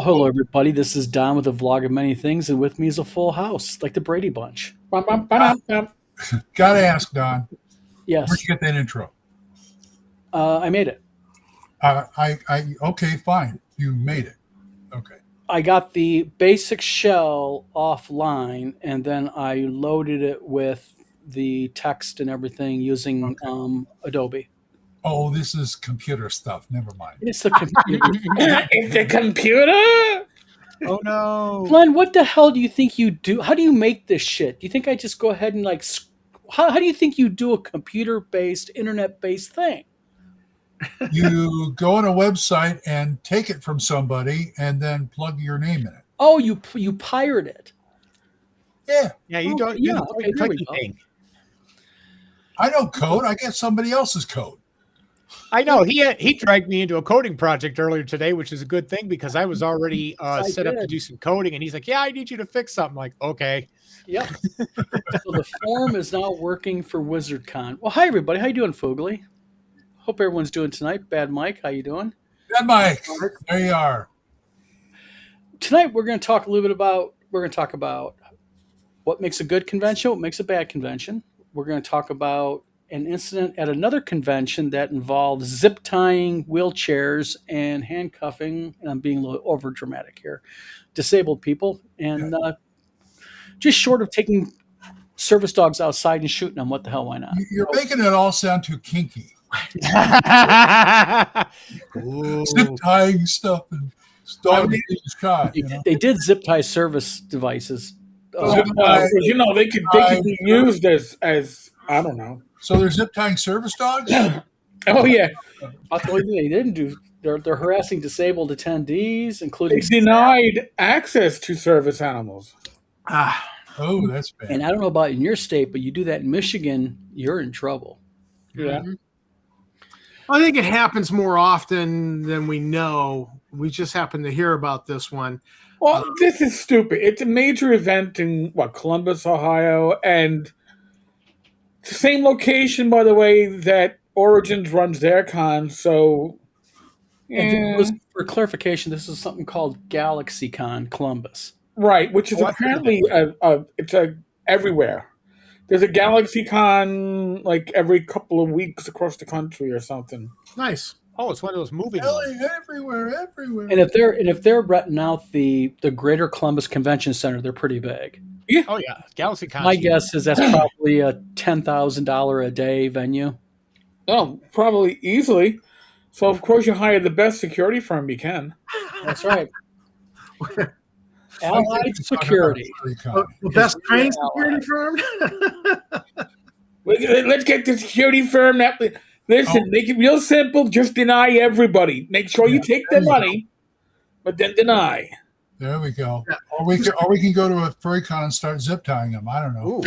hello, everybody. This is Don with a vlog of many things, and with me is a full house, like the Brady Bunch. Bum, bum, ba-dum, bum. Gotta ask, Don, Yes, where'd you get that intro? I made it. Okay, fine. You made it. Okay. I got the basic shell offline, and then I loaded it with the text and everything using Adobe. Oh, this is computer stuff. Never mind. It's the computer. It's a computer. Oh no! Glenn, what the hell do you think you do? How do you make this shit? Do you think I just go ahead and how do you think you do a computer-based, internet-based thing? You go on a website and take it from somebody and then plug your name in it. Oh, you pirate it. Yeah, Yeah, you Oh, don't. yeah, You okay, don't there we clicky go. thing. I don't code. I get somebody else's code. I know he dragged me into a coding project earlier today, which is a good thing because I was already set up to did. do some coding, and he's like, "Yeah, I need you to fix something." I'm like, okay. Yep. So the form is now working for WizardCon. Well, hi everybody. How you doing, Foogly? Hope everyone's doing tonight. Bad Mike, how you doing? Good, Mike. There you are. Tonight we're going to talk a little bit about. We're going to talk about what makes a good convention, what makes a bad convention. We're going to talk about an incident at another convention that involved zip tying wheelchairs and handcuffing, and I'm being a little over dramatic here, disabled people, and just short of taking service dogs outside and shooting them. What the hell? Why not? You're making it all sound too kinky. Ooh. Zip tying stuff and dog being shot. They did zip tie service devices. Zip tie. They could be used as I don't know. So they're zip tying service dogs? Oh yeah, About the only thing they didn't do, they're harassing disabled attendees, they including. denied access to service animals. Oh, that's bad. And I don't know about in your state, but you do that in Michigan, you're in trouble. Yeah, I think it happens more often than we know. We just happen to hear about this one. well, this is stupid. It's a major event in Columbus, Ohio, and it's the same location, by the way, that Origins runs their con. So, And for clarification, this is something called GalaxyCon Columbus. right, which is apparently it's everywhere. There's a GalaxyCon like every couple of weeks across the country or something. Nice. Oh, it's one of those moving Ellie, ones. everywhere. And if they're renting out the Greater Columbus Convention Center, they're pretty big. Oh yeah, Galaxy Con. My guess is that's probably a $10,000 a day venue. Oh, probably easily. So of course you hire the best security firm you can. That's right. Allied Security. The best trained security firm? Let's get the security firm that listen. Make it real simple. Just deny everybody. Make sure you take their money, but then deny. There we go. Or we can go to a furry con and start zip tying them. I don't know.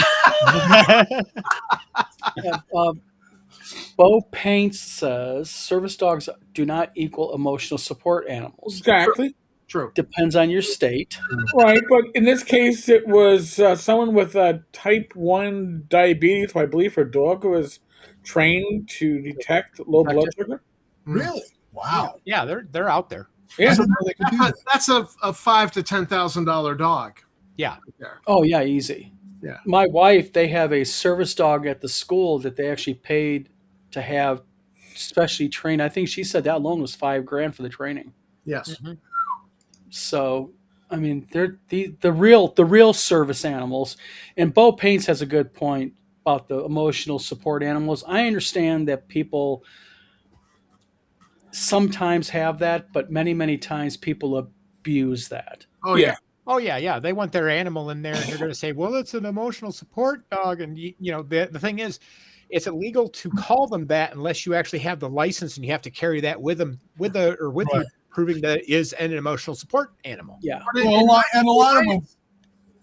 Bo Paints says service dogs do not equal emotional support animals. Exactly. True. Depends on your state. Right, but in this case, it was someone with type 1 diabetes, who I believe her dog was trained to detect low blood sugar. Really? Wow. Yeah, they're out there. I Yeah, didn't know they could do that. That's a $5,000 to $10,000 dog. Yeah. Oh yeah, easy. Yeah. My wife, they have a service dog at the school that they actually paid to have specially trained. I think she said that alone was $5,000 for the training. Yes. So, I mean, they're the real service animals. And Bo Paints has a good point about the emotional support animals. I understand that people sometimes have that, but many times people abuse that. Oh, yeah. yeah. Oh yeah. They want their animal in there, and they're going to say, "Well, it's an emotional support dog." And the thing is, it's illegal to call them that unless you actually have the license, and you have to carry that with them, with you, proving that it is an emotional support animal. Yeah. Well, a lot of them.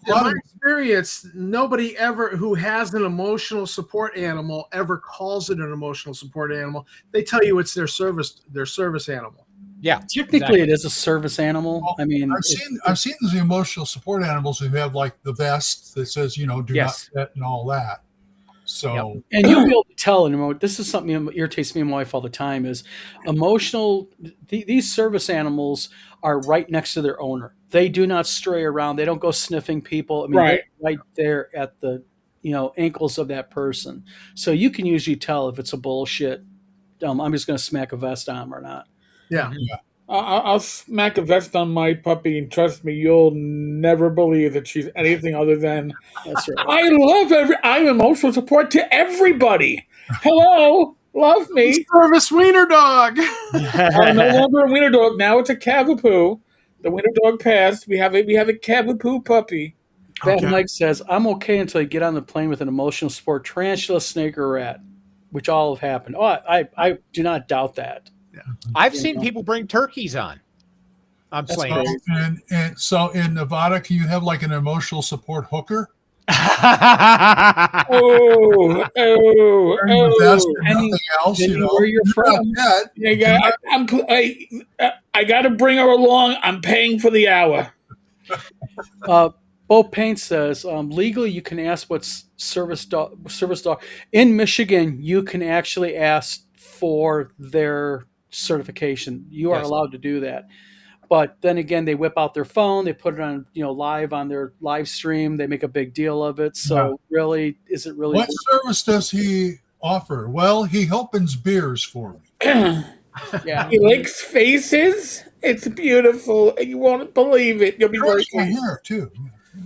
In my experience, nobody ever who has an emotional support animal ever calls it an emotional support animal. They tell you it's their service animal. Yeah, Technically, it is a service animal. Well, I mean, I've seen the emotional support animals who have like the vest that says, do Yes. not pet and all that. So And you'll be able to tell this is something that irritates me and my wife all the time is emotional. These service animals are right next to their owner. They do not stray around. They don't go sniffing people. I mean, Right. they're right there at the ankles of that person. So you can usually tell if it's a bullshit. I'm just going to smack a vest on them or not. Yeah. I'll smack a vest on my puppy, and trust me, you'll never believe that she's anything other than. That's right. I'm emotional support to everybody. Hello, love me. Service wiener dog. I'm no longer a wiener dog. Now it's a Cavapoo. The wiener dog passed. We have a Cavapoo puppy. Bad Okay. Mike says, I'm okay until you get on the plane with an emotional support tarantula, snake, or rat, which all have happened. Oh, I do not doubt that. I've seen people bring turkeys on That's planes. crazy. and so in Nevada, can you have like an emotional support hooker? Oh, Wearing the vest and Any- nothing else, depending you know. where you're from. not dead. I got to bring her along. I'm paying for the hour. Bo Payne says, legally you can ask what's service dog. In Michigan, you can actually ask for their certification. You are Yes. allowed to do that. But then again, they whip out their phone, they put it on, live on their live stream. They make a big deal of it. So really, is it really? What service does he offer? Well, he opens beers for me. Yeah. He licks faces. It's beautiful. You won't believe it. You'll be very Brush my hair too.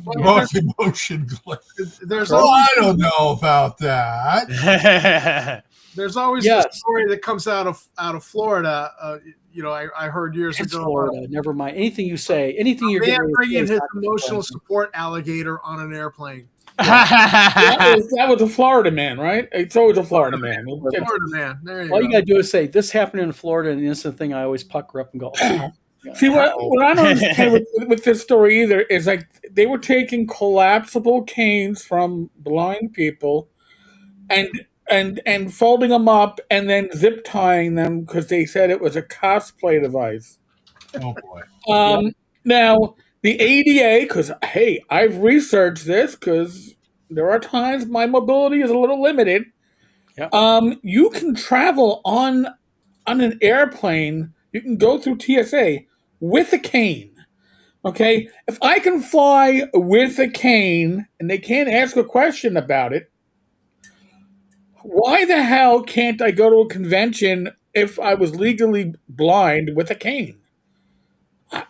Well, Emotion glare. There's Oh, always, I don't know about that. there's always Yes. the story that comes out of Florida. I heard years It's ago. Florida. Never mind. Anything you say, anything you're Man getting ready bringing to say is his not emotional Florida. support alligator on an airplane. that was a Florida man, right? It's always a Florida man. Florida man. There you All go. you got to do is say, this happened in Florida, and the instant thing I always pucker up and go, See, what I don't understand with this story either is like they were taking collapsible canes from blind people and folding them up and then zip tying them because they said it was a cosplay device. Oh boy. Now, the ADA, because, hey, I've researched this because there are times my mobility is a little limited. Yeah. You can travel on an airplane. You can go through TSA with a cane. Okay? If I can fly with a cane and they can't ask a question about it, why the hell can't I go to a convention if I was legally blind with a cane?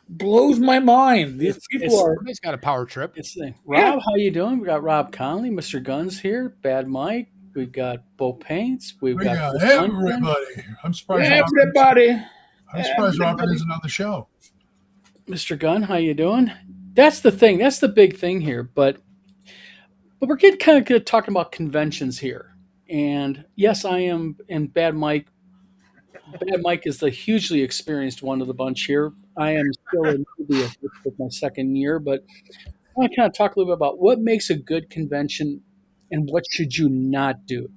Blows my mind. These people are. Somebody's got a power trip. It's the Rob, how you doing? We got Rob Conley, Mr. Guns here, Bad Mike. We've got Bo Paints. We've We got got Chris Lundgren. everybody. I'm surprised. Everybody. I'm surprised Robert isn't on the show. Mr. Gunn, how you doing? That's the thing. That's the big thing here. But we're getting kind of good talking about conventions here. And yes, I am. And Bad Mike is the hugely experienced one of the bunch here. I am still in with my second year, but I want to kind of talk a little bit about what makes a good convention and what should you not do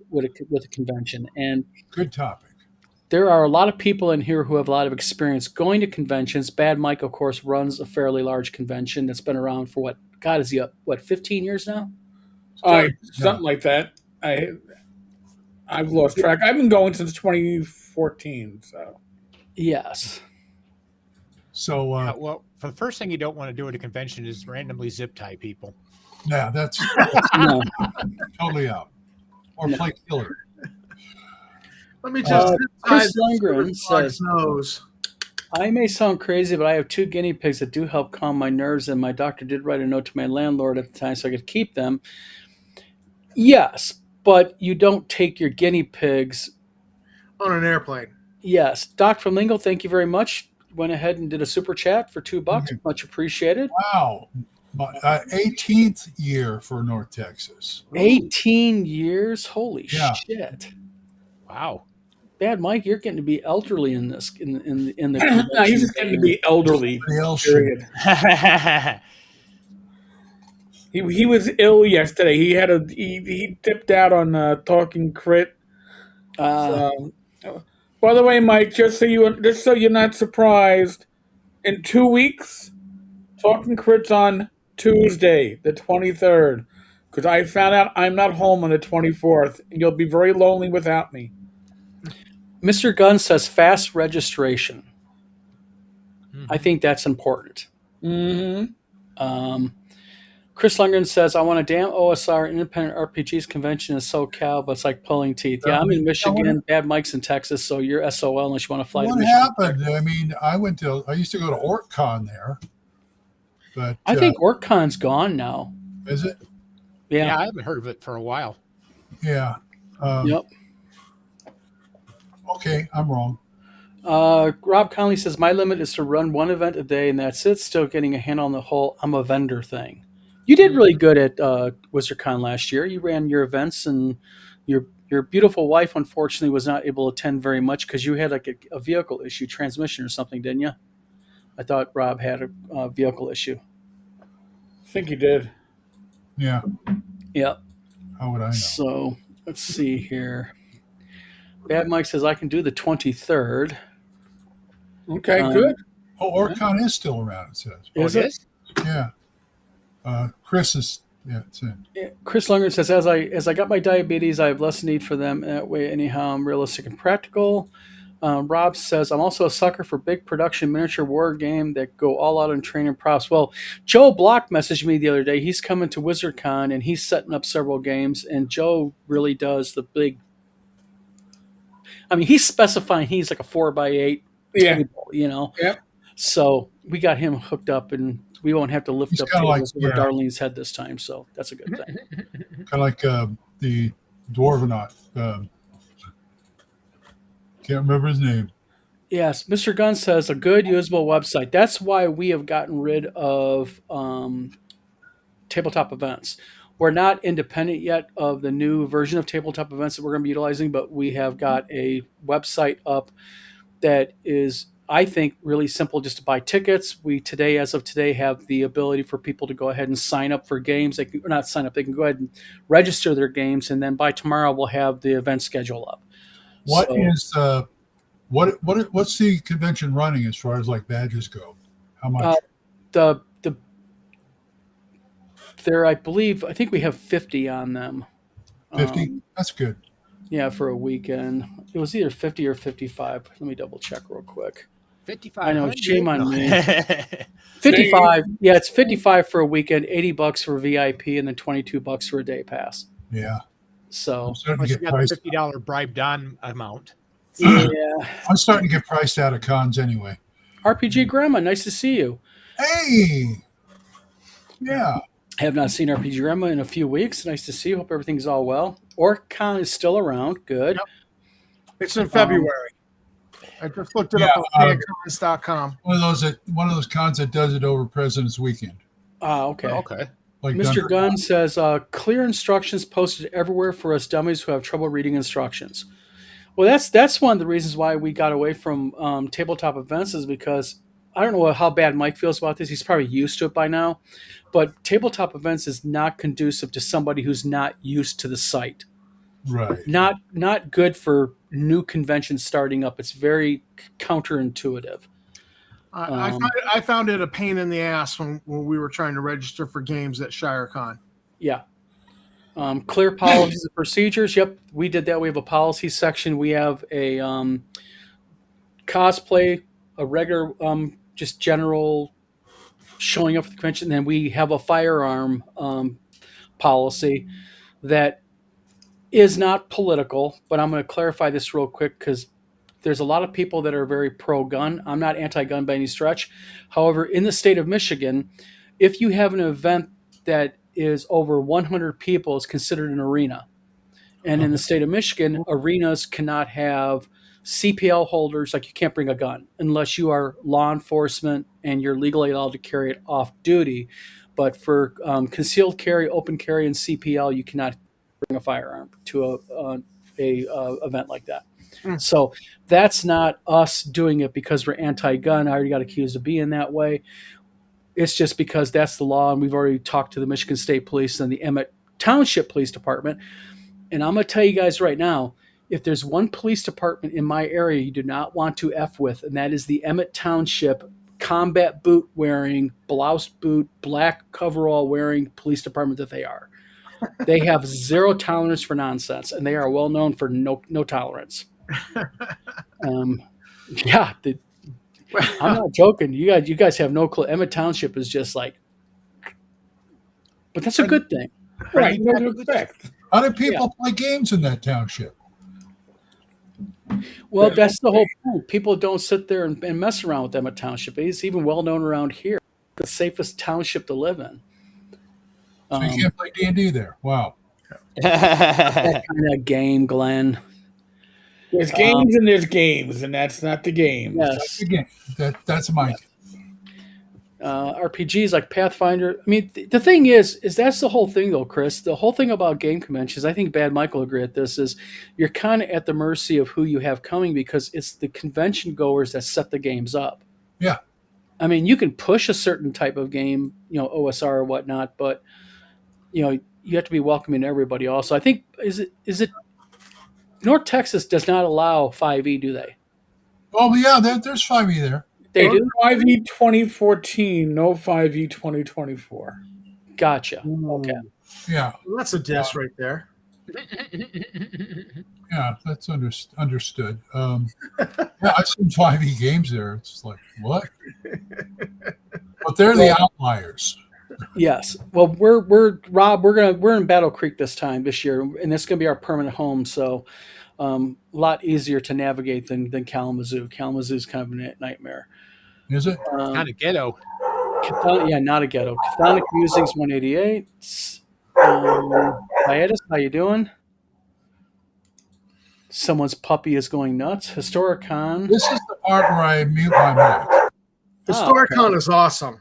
with a convention. And Good topic. there are a lot of people in here who have a lot of experience going to conventions. Bad Mike, of course, runs a fairly large convention that's been around for what? God, is he up? What, 15 years now? Something like that. I've lost track. I've been going since 2014. So Yes. So Well, for the first thing you don't want to do at a convention is randomly zip tie people. yeah, that's No. totally out. Or play killer. Let me just Chris Lundgren says, nose. I may sound crazy, but I have 2 guinea pigs that do help calm my nerves, and my doctor did write a note to my landlord at the time so I could keep them. Yes, but you don't take your guinea pigs. On an airplane. Yes. Doc from Lingo, thank you very much. Went ahead and did a super chat for $2. Okay. Much appreciated. Wow. My 18th year for North Texas. 18 years? Holy Yeah. shit. Wow. Bad Mike, you're getting to be elderly in this in the no, he's just getting to be elderly. Everybody else should. Period. He was ill yesterday. He dipped out on Talking Crit. By the way, Mike, just so you're not surprised, in 2 weeks, Talking Crit's on Tuesday, the 23rd. because I found out I'm not home on the 24th, and you'll be very lonely without me. Mr. Gunn says fast registration. I think that's important. Mm-hmm. Chris Lundgren says, I want a damn OSR Independent RPGs convention in SoCal, but it's like pulling teeth. Yeah, I'm in Michigan. Bad Mike's in Texas, so you're SOL unless you want to fly to What Michigan. happened? I mean, I used to go to OrcCon there, but I think OrcCon's gone now. is it? Yeah, Yeah. I haven't heard of it for a while. Yeah. Yep. Okay, I'm wrong. Rob Conley says, my limit is to run one event a day, and that's it. Still getting a handle on the whole I'm a vendor thing. You did really good at WizardCon last year. You ran your events, and your beautiful wife, unfortunately, was not able to attend very much because you had like a vehicle issue, transmission or something, didn't you? I thought Rob had a vehicle issue. I think you did. Yeah. Yep. How would I know? So let's see here. Bad Mike says, I can do the 23rd. Okay, good. Oh, OrcCon is still around, it says. Is Oh, it? is? Yeah. Chris is, yeah, it's in. Chris Lundgren says, as I got my diabetes, I have less need for them. That way, anyhow, I'm realistic and practical. Rob says, I'm also a sucker for big production miniature war game that go all out on training props. Well, Joe Block messaged me the other day. He's coming to WizardCon, and he's setting up several games, and Joe really does the big. I mean, he's specifying he's like a 4x8 Yeah. table, you know? Yep. So we got him hooked up, and we won't have to lift He's up kinda tables like- over yeah. Darlene's head this time, so that's a good thing. Kind of like the Dwarvenaut. Can't remember his name. Yes, Mr. Gunn says a good usable website. That's why we have gotten rid of tabletop events. We're not independent yet of the new version of tabletop events that we're going to be utilizing, but we have got a website up that is, I think, really simple just to buy tickets. We today, as of today, have the ability for people to go ahead and sign up for games. They can or not sign up. They can go ahead and register their games, and then by tomorrow we'll have the event schedule up. What So- is what's the convention running as far as like badges go? How much? the there, I think we have 50 on them. 50? That's good. Yeah, for a weekend. It was either 50 or 55. Let me double check real quick. 55. I know, shame on me. me. 55. Yeah, it's 55 for a weekend, $80 for VIP, and then $22 for a day pass. Yeah. So I'm starting Plus to you get got the priced. $50 bribed on amount. yeah. I'm starting to get priced out of cons anyway. RPG Grandma, nice to see you. Hey. Yeah. Have not seen RPG Grandma in a few weeks. Nice to see you. Hope everything's all well. OrcCon is still around. Good. It's in February. I just looked it up Yeah, on fancomics.com. One of those cons that does it over President's Weekend. Okay. Okay. Like Mr. Dunkirk. Gunn says, clear instructions posted everywhere for us dummies who have trouble reading instructions. Well, that's one of the reasons why we got away from tabletop events is because I don't know how bad Mike feels about this. He's probably used to it by now. But tabletop events is not conducive to somebody who's not used to the site. Right. Not good for new conventions starting up. It's very counterintuitive. I found it a pain in the ass when we were trying to register for games at ShireCon. Yeah. Clear policies and procedures. Yep, we did that. We have a policy section. We have a cosplay, a regular, just general showing up for the convention. Then we have a firearm policy that is not political, but I'm going to clarify this real quick because there's a lot of people that are very pro-gun. I'm not anti-gun by any stretch. However, in the state of Michigan, if you have an event that is over 100 people, it's considered an arena. And in the state of Michigan, arenas cannot have CPL holders, like you can't bring a gun unless you are law enforcement and you're legally allowed to carry it off duty. But for concealed carry, open carry, and CPL, you cannot bring a firearm to a event like that. So that's not us doing it because we're anti-gun. I already got accused of being that way. It's just because that's the law, and we've already talked to the Michigan State Police and the Emmett Township Police Department. And I'm going to tell you guys right now, if there's one police department in my area you do not want to F with, and that is the Emmett Township combat boot wearing, blouse boot, black coverall wearing police department that they are. They have zero tolerance for nonsense, and they are well known for no tolerance. Yeah, I'm not joking. You guys have no clue. Emmett Township is just like, but that's a good thing. Right, you know what to expect. How do people play games in that township? Well, that's the whole point. People don't sit there and mess around with Emmett Township. It's even well known around here. The safest township to live in. So you can't play D&D there. Wow. That kind of game, Glenn. There's games and there's games, and that's not the game. Yes. Again, that's Mike. RPGs like Pathfinder. I mean, the thing is that's the whole thing, though, Chris. The whole thing about game conventions, I think Bad Mike will agree at this, is you're kind of at the mercy of who you have coming because it's the convention goers that set the games up. Yeah. I mean, you can push a certain type of game, OSR or whatnot, but you have to be welcoming to everybody. Also, I think is it North Texas does not allow 5e, do they? Oh yeah, there's 5e there. They do. 5e 2014, no 5e 2024. Gotcha. Okay. Yeah, Well, that's a diss right there. yeah, that's understood. Yeah, I've seen 5e games there. It's like what? But they're the outliers. Yes. Well, we're Rob. We're in Battle Creek this year, and it's gonna be our permanent home. So, a lot easier to navigate than Kalamazoo. Kalamazoo is kind of a nightmare. Is it? Kind of ghetto. Yeah, not a ghetto. Chthonic Musings 188. Hiatus, how you doing? Someone's puppy is going nuts. Historicon. This is the part where I mute my mic. Historicon is awesome.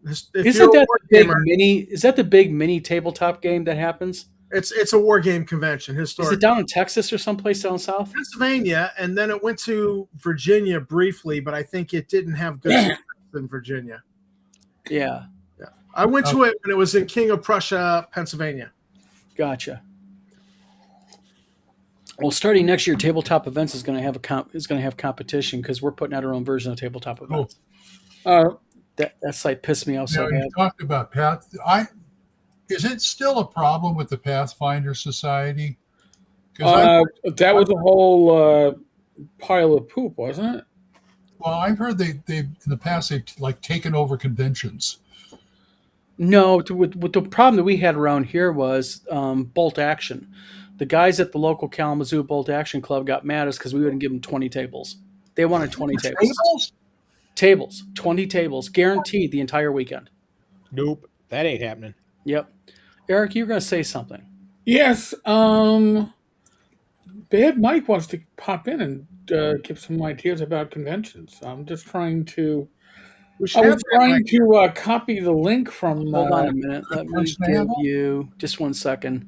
Isn't that the big mini? Is that the big mini tabletop game that happens? It's a war game convention. Is Historic it down in Texas or someplace down south? Pennsylvania, and then it went to Virginia briefly, but I think it didn't have good success in Virginia. Yeah, I went to it when it was in King of Prussia, Pennsylvania. gotcha. Well, starting next year, Tabletop Events is going to have competition because we're putting out our own version of Tabletop Events. That site pissed me off so You bad. talked about is it still a problem with the Pathfinder Society? Because That was a whole pile of poop, wasn't it? I've heard they in the past they've like taken over conventions. No, with the problem that we had around here was Bolt Action. The guys at the local Kalamazoo Bolt Action Club got mad at us because we wouldn't give them 20 tables. They wanted 20 tables. Tables? 20 tables, guaranteed the entire weekend. Nope, that ain't happening. Yep. Eric, you were going to say something. Yes. Bad Mike wants to pop in and give some ideas about conventions. I'm just trying to. We I should have was that, trying Mike. to copy the link from. Hold on a minute. Let me person give have one? you just 1 second.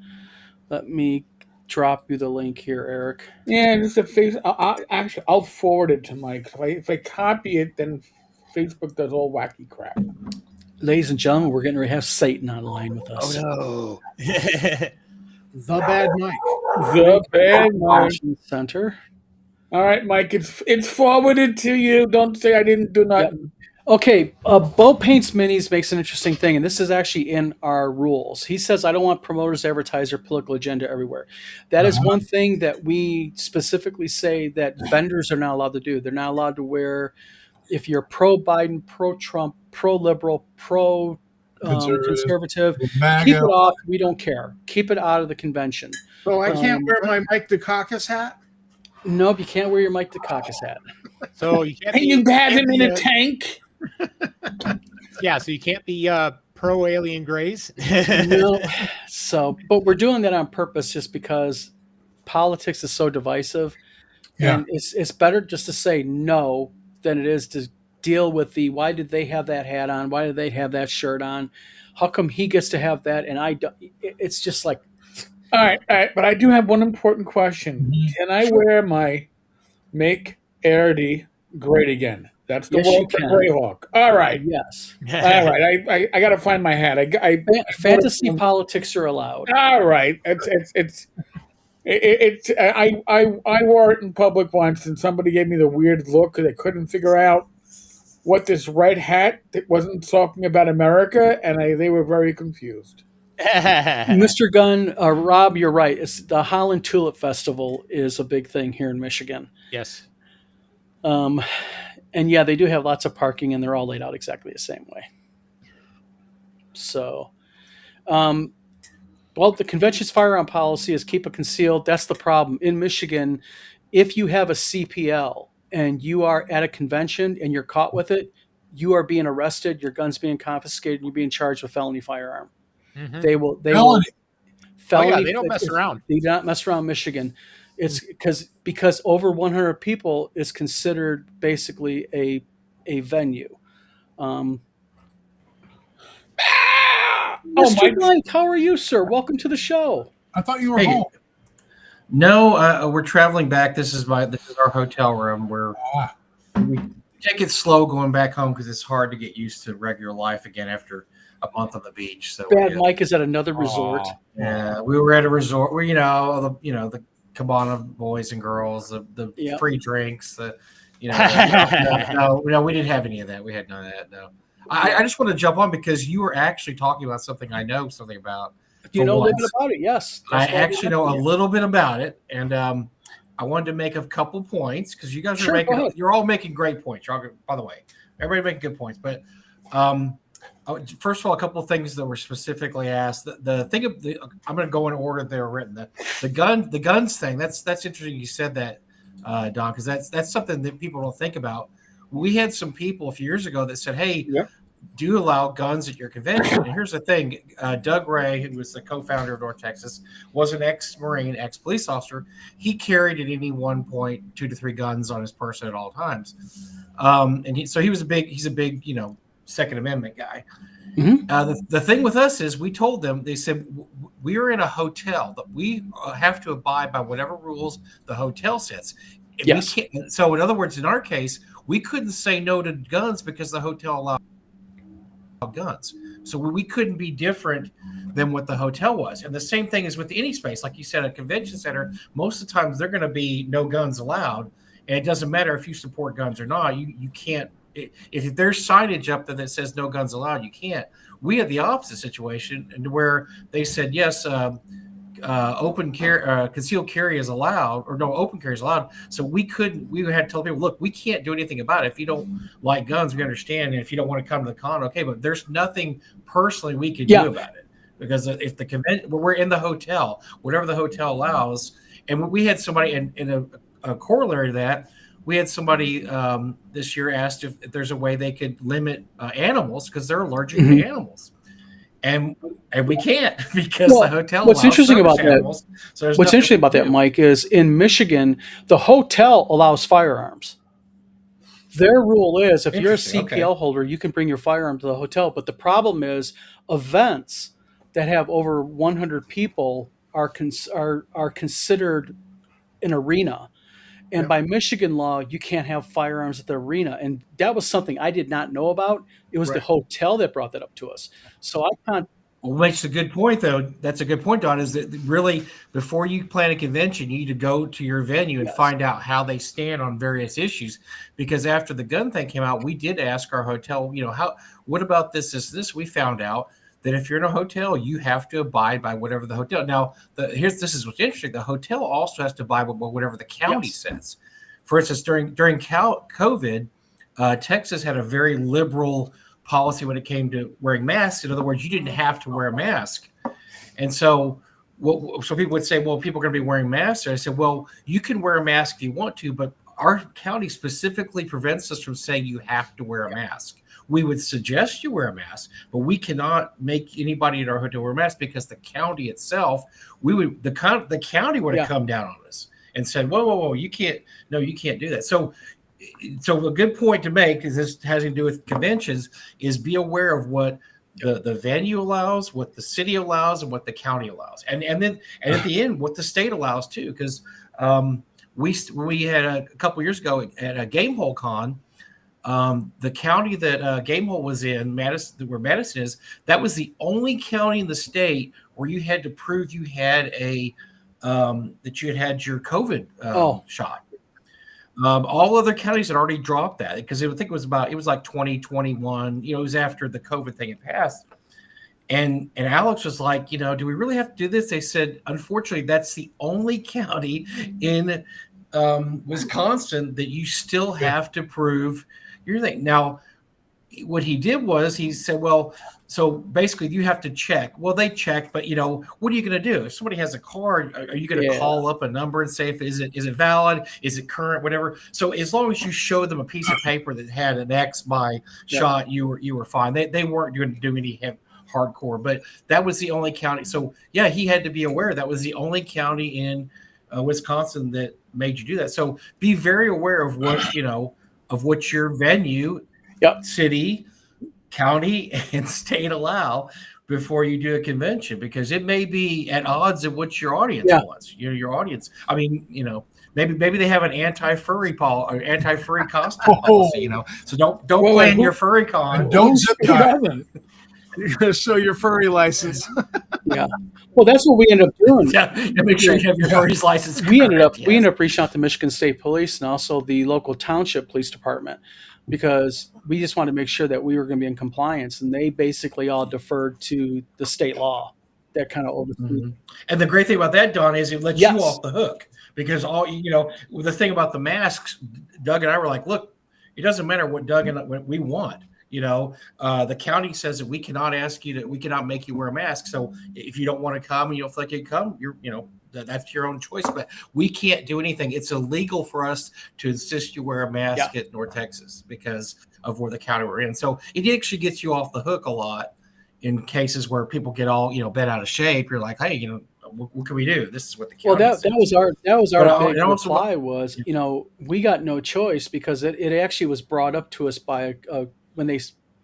Let me drop you the link here, Eric. Yeah, just a face. I'll forward it to Mike. If I copy it, then Facebook does all wacky crap. Ladies and gentlemen, we're getting ready to have Satan online with us. no. The Bad Mike. The Bad Mike. Convention Center. All right, Mike. It's forwarded to you. Don't say I didn't do nothing. Okay, Bo Paints Minis makes an interesting thing, and this is actually in our rules. He says, I don't want promoters to advertise their political agenda everywhere. That is one thing that we specifically say that vendors are not allowed to do. They're not allowed to wear, if you're pro-Biden, pro-Trump, pro-liberal, pro-conservative, MAGA. keep it off. We don't care. Keep it out of the convention. So I can't wear my Mike Dukakis hat? Nope, you can't wear your Mike Dukakis hat. So you can't. And you have him in a tank. Yeah, so you can't be pro alien grays. No. So, but we're doing that on purpose just because politics is so divisive. Yeah. And it's better just to say no than it is to deal with the why did they have that hat on? Why did they have that shirt on? How come he gets to have that and I don't? It's just like, All right. But I do have one important question. Mhm. Can I wear my Make Arity Great Again? That's the Yes, you Walter can. Greyhawk. All right. yes. All right. I got to find my hat. Fantasy politics are allowed. All right. I wore it in public once, and somebody gave me the weird look because they couldn't figure out what this red hat that wasn't talking about America, and they were very confused. Mr. Gunn, Rob, you're right. It's the Holland Tulip Festival is a big thing here in Michigan. Yes. And yeah, they do have lots of parking, and they're all laid out exactly the same way. So, well, the convention's firearm policy is keep it concealed. That's the problem in Michigan. If you have a CPL and you are at a convention and you're caught with it, you are being arrested. Your gun's being confiscated. And you're being charged with felony firearm. Mhm. They will. Felony. Felony. They don't mess around. They do not mess around. Michigan. It's because over 100 people is considered basically a venue. Oh, Mr. my. Mike, how are you, sir? Welcome to the show. I thought you were Hey. home. No, we're traveling back. This is our hotel room. We take it slow going back home because it's hard to get used to regular life again after a month on the beach. So Bad Mike is at another resort. Aw. yeah, we were at a resort where the cabana boys and girls, the Yep. free drinks, no, we didn't have any of that. We had none of that. No, I just want to jump on because you were actually talking about something I know something about. You for know a little once. bit about it, yes. I That's why we actually have know a you. little bit about it, and I wanted to make a couple points because you guys are Sure, go ahead. you're all making great points. By the way, everybody making good points. But first of all, a couple of things that were specifically asked. The thing of I'm going to go in order they're written. The guns thing. That's interesting. You said that, Don, because that's something that people don't think about. We had some people a few years ago that said, "Hey, Yep. do you allow guns at your convention?" And here's the thing: Doug Ray, who was the co-founder of North Texas, was an ex-Marine, ex-police officer. He carried at any one point 2 to 3 guns on his person at all times, and he's a big Second Amendment guy. Mhm. The thing with us is we told them, they said, we are in a hotel that we have to abide by whatever rules the hotel sets. Yes. So in other words, in our case, we couldn't say no to guns because the hotel allowed guns. So we couldn't be different than what the hotel was. And the same thing is with any space. Like you said, a convention center, most of the times they're going to be no guns allowed. And it doesn't matter if you support guns or not. You can't, if there's signage up there that says no guns allowed, you can't. We had the opposite situation where they said, yes, open carry, concealed carry is allowed, or no, open carry is allowed. So we had to tell people, look, we can't do anything about it. If you don't like guns, we understand. And if you don't want to come to the con, okay, but there's nothing personally we could Yeah. do about it. Because if the convention, we're in the hotel, whatever the hotel allows, and we had somebody in a corollary to that, we had somebody this year asked if there's a way they could limit animals because they're allergic Mhm. to animals. And we can't because Well, the hotel what's allows interesting service about that- animals, so there's What's nothing interesting we about can that, do. Mike, is in Michigan, the hotel allows firearms. Their rule is if you're a Interesting, okay. CPL holder, you can bring your firearm to the hotel. But the problem is events that have over 100 people are considered an arena. And Yeah. by Michigan law, you can't have firearms at the arena. And that was something I did not know about. It was the Right. hotel that brought that up to us. So I can't. Well, makes a good point, though. That's a good point, Don, is that really before you plan a convention, you need to go to your venue and Yes. find out how they stand on various issues. Because after the gun thing came out, we did ask our hotel, what about this? We found out that if you're in a hotel, you have to abide by whatever the hotel. Now, this is what's interesting. The hotel also has to abide by whatever the county Yes. says. For instance, during COVID, Texas had a very liberal policy when it came to wearing masks. In other words, you didn't have to wear a mask. And so people would say, well, people are going to be wearing masks. And I said, well, you can wear a mask if you want to, but our county specifically prevents us from saying you have to wear a mask. We would suggest you wear a mask, but we cannot make anybody at our hotel wear a mask because the county itself, the county would have Yeah. come down on us and said, whoa, you can't do that. So a good point to make, because this has to do with conventions, is be aware of what the venue allows, what the city allows, and what the county allows, and at the end what the state allows too. Because we had a couple years ago at a Gamehole Con, the county that Gamehole was in, Madison, where Madison is, that was the only county in the state where you had to prove you had that you had your COVID shot. All other counties had already dropped that because I think it was like 2021. It was after the COVID thing had passed. And Alex was like, do we really have to do this? They said, unfortunately, that's the only county in Wisconsin that you still have to prove your thing. Now, what he did was he said, well, so basically you have to check. Well, they checked, but what are you going to do? If somebody has a card, are you going to call up a number and say, is it valid? Is it current? Whatever. So as long as you show them a piece of paper that had an X by shot, you were fine. They weren't going to do any hardcore, but that was the only county. So yeah, he had to be aware that was the only county in Wisconsin that made you do that. So be very aware of what your venue, city, county, and state allow before you do a convention, because it may be at odds of what your audience wants. Your audience. I mean, maybe they have an anti-furry or anti-furry costume policy. So don't plan your furry con. And don't zip tie. You're going to show your furry license. Yeah. Well, that's what we ended up doing. Yeah, and make sure you have your furry's license. We ended up reaching out to Michigan State Police and also the local township police department, because we just wanted to make sure that we were going to be in compliance, and they basically all deferred to the state law that kind of oversees. Mm-hmm. And the great thing about that, Don, is it lets you off the hook, because the thing about the masks, Doug and I were like, look, it doesn't matter what Doug and what we want. The county says that we cannot we cannot make you wear a mask. So if you don't want to come and you don't feel like you can come, that's your own choice. But we can't do anything. It's illegal for us to insist you wear a mask at North Texas because of where the county we're in. So it actually gets you off the hook a lot in cases where people get all bent out of shape. You're like, hey, what can we do? This is what the county says. That was our big reply was, we got no choice, because it actually was brought up to us by when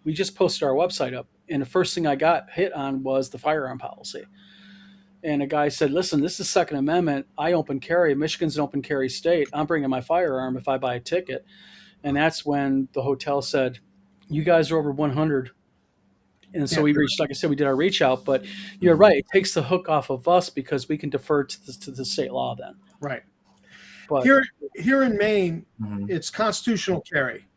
we just posted our website up, and the first thing I got hit on was the firearm policy. And a guy said, listen, this is Second Amendment. I open carry. Michigan's an open carry state. I'm bringing my firearm if I buy a ticket. And that's when the hotel said, you guys are over 100. And so we reached, like I said, we did our reach out. But you're right. It takes the hook off of us, because we can defer to the state law then. Right. But Here in Maine, it's constitutional carry.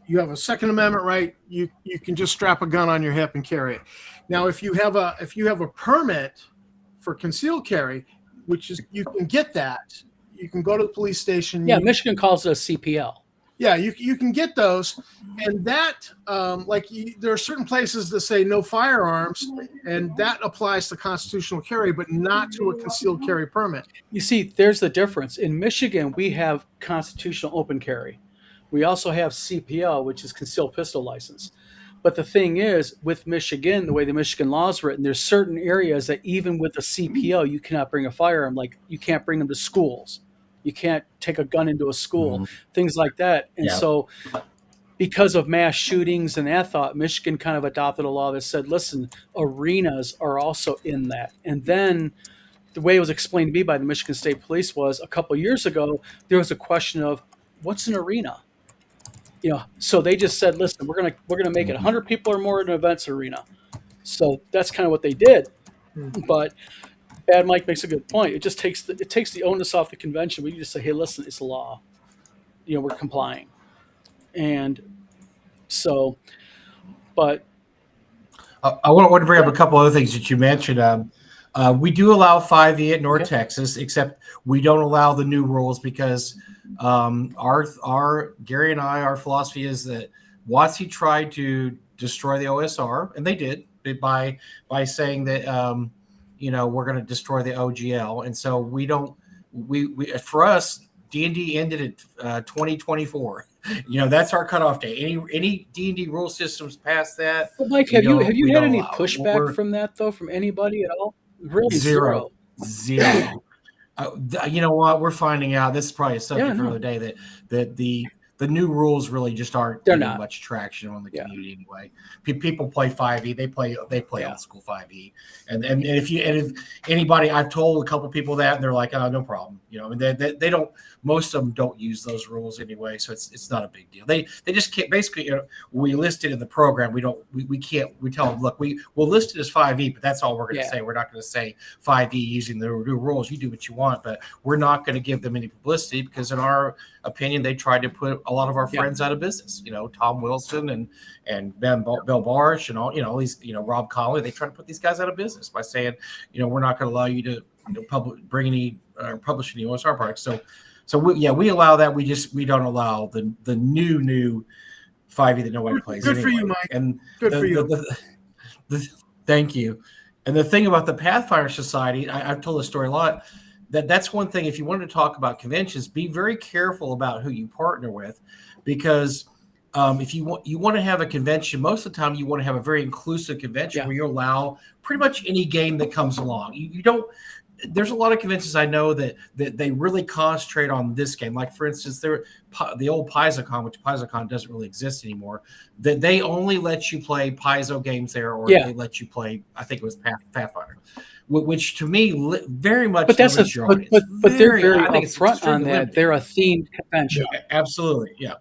You have a Second Amendment right. You can just strap a gun on your hip and carry it. Now, if you have a permit for concealed carry, which is, you can get that. You can go to the police station. Michigan calls it a CPL. Yeah, you can get those, and that there are certain places that say no firearms, and that applies to constitutional carry, but not to a concealed carry permit. You see, there's the difference. In Michigan, we have constitutional open carry. We also have CPL, which is concealed pistol license. But the thing is, with Michigan, the way the Michigan law is written, there's certain areas that even with a CPL, you cannot bring a firearm. Like, you can't bring them to schools. You can't take a gun into a school, things like that. And so because of mass shootings and that thought, Michigan kind of adopted a law that said, listen, arenas are also in that. And then the way it was explained to me by the Michigan State Police was, a couple of years ago, there was a question of, what's an arena? So they just said, listen, we're gonna make it 100 people or more in an events arena. So that's kind of what they did. But Bad Mike makes a good point. It just takes the onus off the convention. We just say, hey, listen, it's a law. We're complying. And so, but I want to bring up a couple other things that you mentioned. We do allow 5E at North Texas, except we don't allow the new rules, because our Gary and I, our philosophy is that WotC tried to destroy the OSR, and they did by saying that we're going to destroy the OGL, and so we don't. We for us, D&D ended at 2024. That's our cutoff date. Any D&D rule systems past that. But Mike, have you had any pushback from that though, from anybody at all? Really, zero. You know what? We're finding out. This is probably a subject for another day. That the new rules really just aren't getting much traction on the community anyway. People play 5e. They play old school 5e. And if anybody, I've told a couple of people that, and they're like, oh, no problem. They don't. Most of them don't use those rules anyway, so it's not a big deal. They just can't. Basically, we list it in the program. We can't. We tell them, look, we'll list it as 5e, but that's all we're going to say. We're not going to say 5e using the new rules. You do what you want, but we're not going to give them any publicity, because in our opinion, they tried to put a lot of our friends out of business. Tom Wilson and Bill Barsh and all these, Rob Colley. They try to put these guys out of business by saying, we're not going to allow you to bring any publish any OSR products. So we allow that. We don't allow the new 5e that nobody plays. Good anyway. for you, Mike. And Good for you. Thank you. And the thing about the Pathfinder Society, I've told this story a lot. That's one thing. If you wanted to talk about conventions, be very careful about who you partner with, because if you want to have a convention, most of the time you want to have a very inclusive convention where you allow pretty much any game that comes along. You don't. There's a lot of conventions I know that they really concentrate on this game. Like, for instance, the old PaizoCon, which PaizoCon doesn't really exist anymore, that they only let you play Paizo games there, or they let you play, I think it was Pathfinder, which to me very much limits your audience. But they're very I think it's upfront on extremely that. limited. They're a themed convention. Yeah, absolutely, yeah.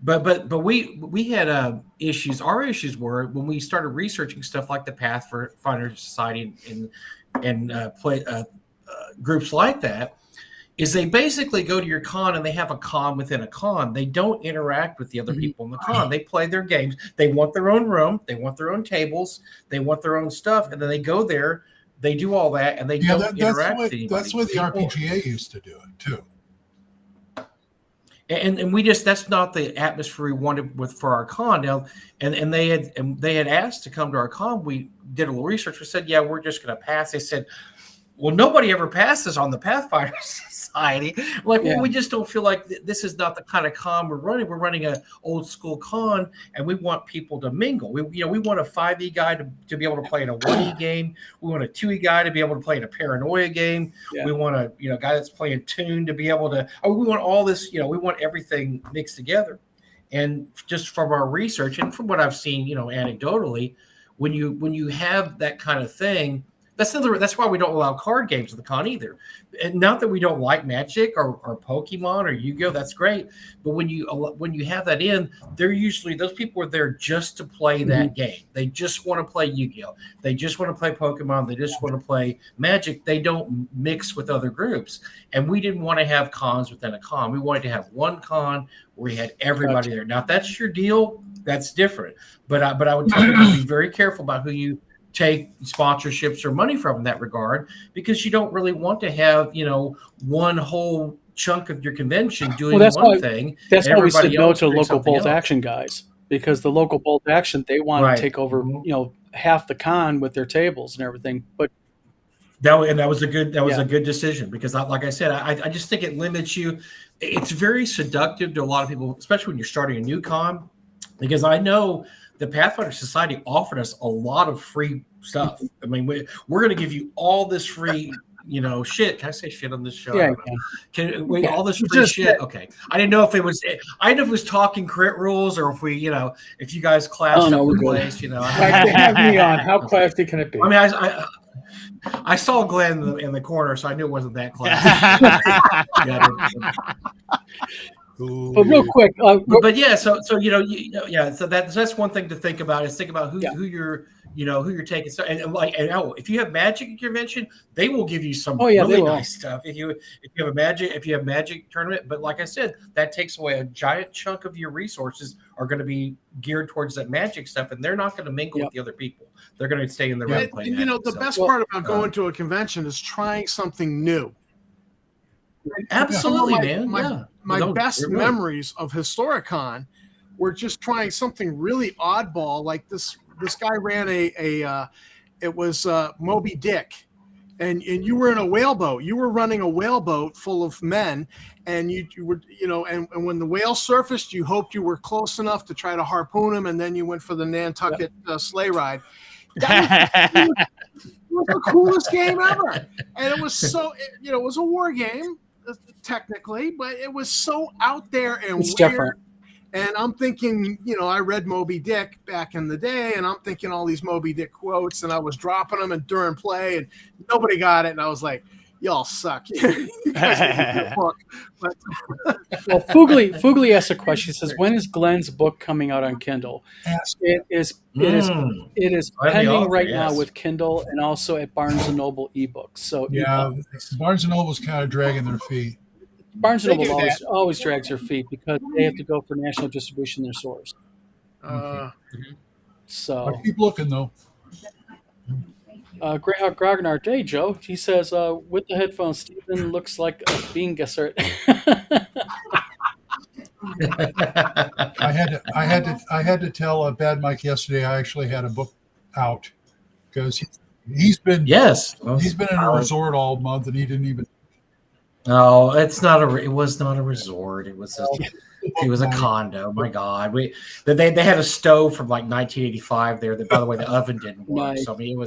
But we had issues. Our issues were when we started researching stuff like the Pathfinder Society and groups like that, is they basically go to your con and they have a con within a con. They don't interact with the other people in the con. They play their games. They want their own room. They want their own tables. They want their own stuff. And then they go there, they do all that, and they don't interact with anybody. That's the way the RPGA used to do it too. And we that's not the atmosphere we wanted for our con now. And they had asked to come to our con. We did a little research. We said, we're just going to pass. They said, well, nobody ever passes on the Pathfinder Society. Well, we just don't feel like this is not the kind of con we're running. We're running an old school con, and we want people to mingle. We want a 5e guy to be able to play in a 1e game. We want a 2e guy to be able to play in a Paranoia game. We want a guy that's playing Toon to be able to. We want all this. We want everything mixed together. And just from our research and from what I've seen, anecdotally, when you have that kind of thing. That's why we don't allow card games at the con either. And not that we don't like Magic or Pokemon or Yu-Gi-Oh, that's great. But when you have that in, they're usually, those people are there just to play that game. They just want to play Yu-Gi-Oh. They just want to play Pokemon. They just want to play Magic. They don't mix with other groups. And we didn't want to have cons within a con. We wanted to have one con where we had everybody there. Now, if that's your deal, that's different. But I would tell you to be very careful about who you take sponsorships or money from in that regard, because you don't really want to have, one whole chunk of your convention doing one thing. That's why we said no to local something bolt else. action guys, because the local bolt action, they want to take over, half the con with their tables and everything. But that was a good decision, because like I said, I just think it limits you. It's very seductive to a lot of people, especially when you're starting a new con, because I know the Pathfinder Society offered us a lot of free stuff. I mean, we're going to give you all this free, shit. Can I say shit on this show? Yeah, all this free shit. Okay. I didn't know if it was talking crit rules, or if we, if you guys classed up the place, Like, they have me on. How classy can it be? I mean, I saw Glenn in the corner, so I knew it wasn't that classy. But real quick, but yeah, so so that's one thing to think about, is think about who you're taking. So and if you have Magic at your convention, they will give you some really nice stuff. If you have Magic tournament, but like I said, that takes away a giant chunk of your resources are going to be geared towards that Magic stuff, and they're not going to mingle with the other people. They're going to stay in their room playing. And the best part about going to a convention is trying something new. Absolutely, man. My best memories of Historicon were just trying something really oddball. Like this guy ran it was Moby Dick, and you were in a whaleboat. You were running a whaleboat full of men, and you were and when the whale surfaced, you hoped you were close enough to try to harpoon him, and then you went for the Nantucket sleigh ride. That was the coolest game ever, and it was so it was a war game. Technically, but it was so out there and it's weird. Different. And I'm thinking, I read Moby Dick back in the day, and I'm thinking all these Moby Dick quotes, and I was dropping them during play, and nobody got it. And I was like, y'all suck. You guys need your book. But well, Fugly asked a question. He says, when is Glenn's book coming out on Kindle? It is pending right now with Kindle, and also at Barnes & Noble eBooks. So Barnes & Noble's kind of dragging their feet. Barnes and They Noble do always drags their feet because they have to go for national distribution in their stores. So I keep looking though. Greyhawk Grognard, hey Joe, he says with the headphones, Stephen looks like a bean guesser. I had to tell Bad Mike yesterday. I actually had a book out because he's been Yes. he's been in a resort all month and he didn't even. No, it's not a. It was not a resort. It was a condo. My God, they had a stove from like 1985 there. That, by the way, the oven didn't work. Nice. So I mean,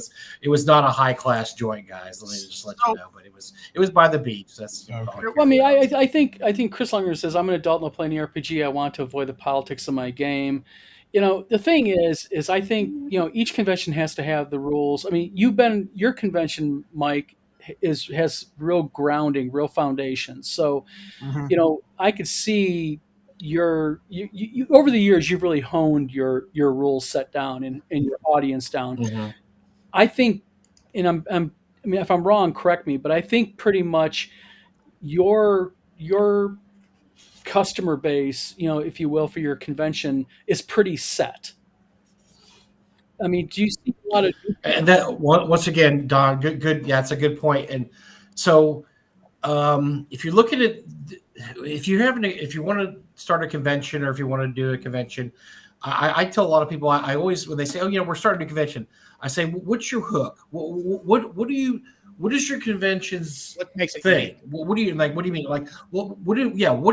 it was not a high class joint, guys. Let me just let you know. But it was by the beach. That's. Okay. Well, I mean, I think Chris Lunger says I'm an adult and playing the RPG. I want to avoid the politics of my game. The thing is I think each convention has to have the rules. I mean, your convention, Mike, has real grounding, real foundation. So, I could see you over the years you've really honed your rules set down and your audience down. Mhm. I think, and I mean, if I'm wrong, correct me, but I think pretty much your customer base, if you will, for your convention is pretty set. I mean, do you see a lot of? And that once again, Don, good. Yeah, it's a good point. And so, if you're looking at, if you want to start a convention or if you want to do a convention, I tell a lot of people. I always, when they say, "Oh, we're starting a convention," I say, "What's your hook? What is your convention's What makes it thing? unique? What do you like? What do you mean? Like, what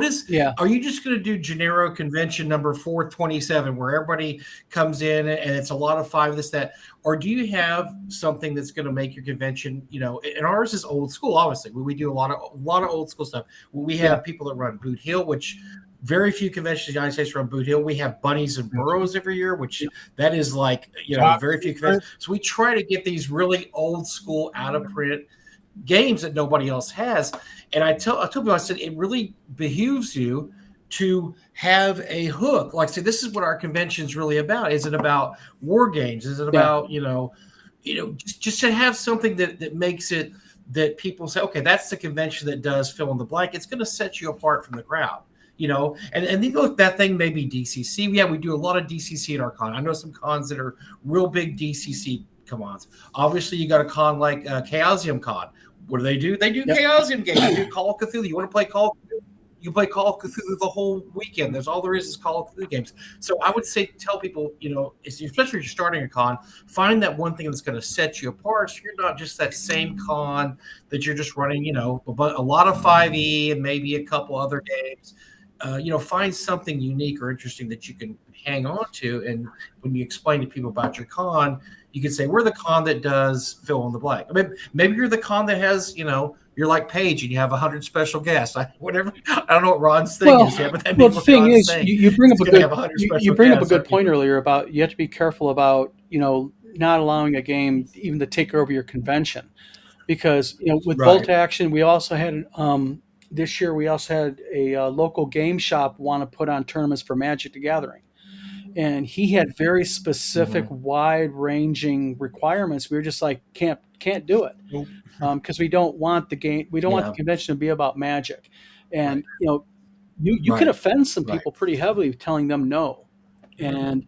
is? Yeah. Are you just going to do Gennaro convention number 427 where everybody comes in and it's a lot of five, this, that, or do you have something that's going to make your convention? And ours is old school. Obviously, we do a lot of old school stuff. We have people that run Boot Hill, which very few conventions in the United States run Boot Hill. We have Bunnies and Burrows every year, which that is like, very few conventions. So we try to get these really old school, out of print games that nobody else has. And I told people, I said, it really behooves you to have a hook. Like, say, this is what our convention is really about. Is it about war games? Is it about, just to have something that makes it that people say, okay, that's the convention that does fill in the blank. It's going to set you apart from the crowd. And look, that thing may be DCC. Yeah, we do a lot of DCC at our con. I know some cons that are real big DCC cons. Obviously, you got a con like Chaosium Con. What do? They do Chaosium games. They do Call of Cthulhu. You want to play Call of Cthulhu? You play Call of Cthulhu the whole weekend. That's all there is Call of Cthulhu games. So I would say, tell people, especially if you're starting a con, find that one thing that's going to set you apart. So you're not just that same con that you're just running, but a lot of 5e and maybe a couple other games. Find something unique or interesting that you can hang on to. And when you explain to people about your con, you can say, we're the con that does fill in the blank. I mean, maybe you're the con that has, you're like Paige and you have 100 special guests. I don't know what Ron's thing is yet, but the thing is, you bring up a good point earlier about you have to be careful about, not allowing a game even to take over your convention. Because, with Bolt Action, we also had this year we also had a local game shop want to put on tournaments for Magic the Gathering. And he had very specific, wide-ranging requirements. We were just like, can't do it, because we don't want the game. We don't want the convention to be about Magic, and you can offend some people pretty heavily telling them no. And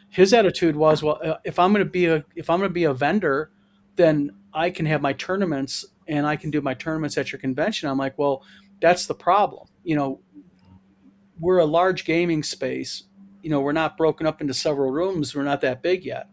his attitude was, well, if I'm going to be a vendor, then I can have my tournaments and I can do my tournaments at your convention. I'm like, well, that's the problem. We're a large gaming space. We're not broken up into several rooms. We're not that big yet.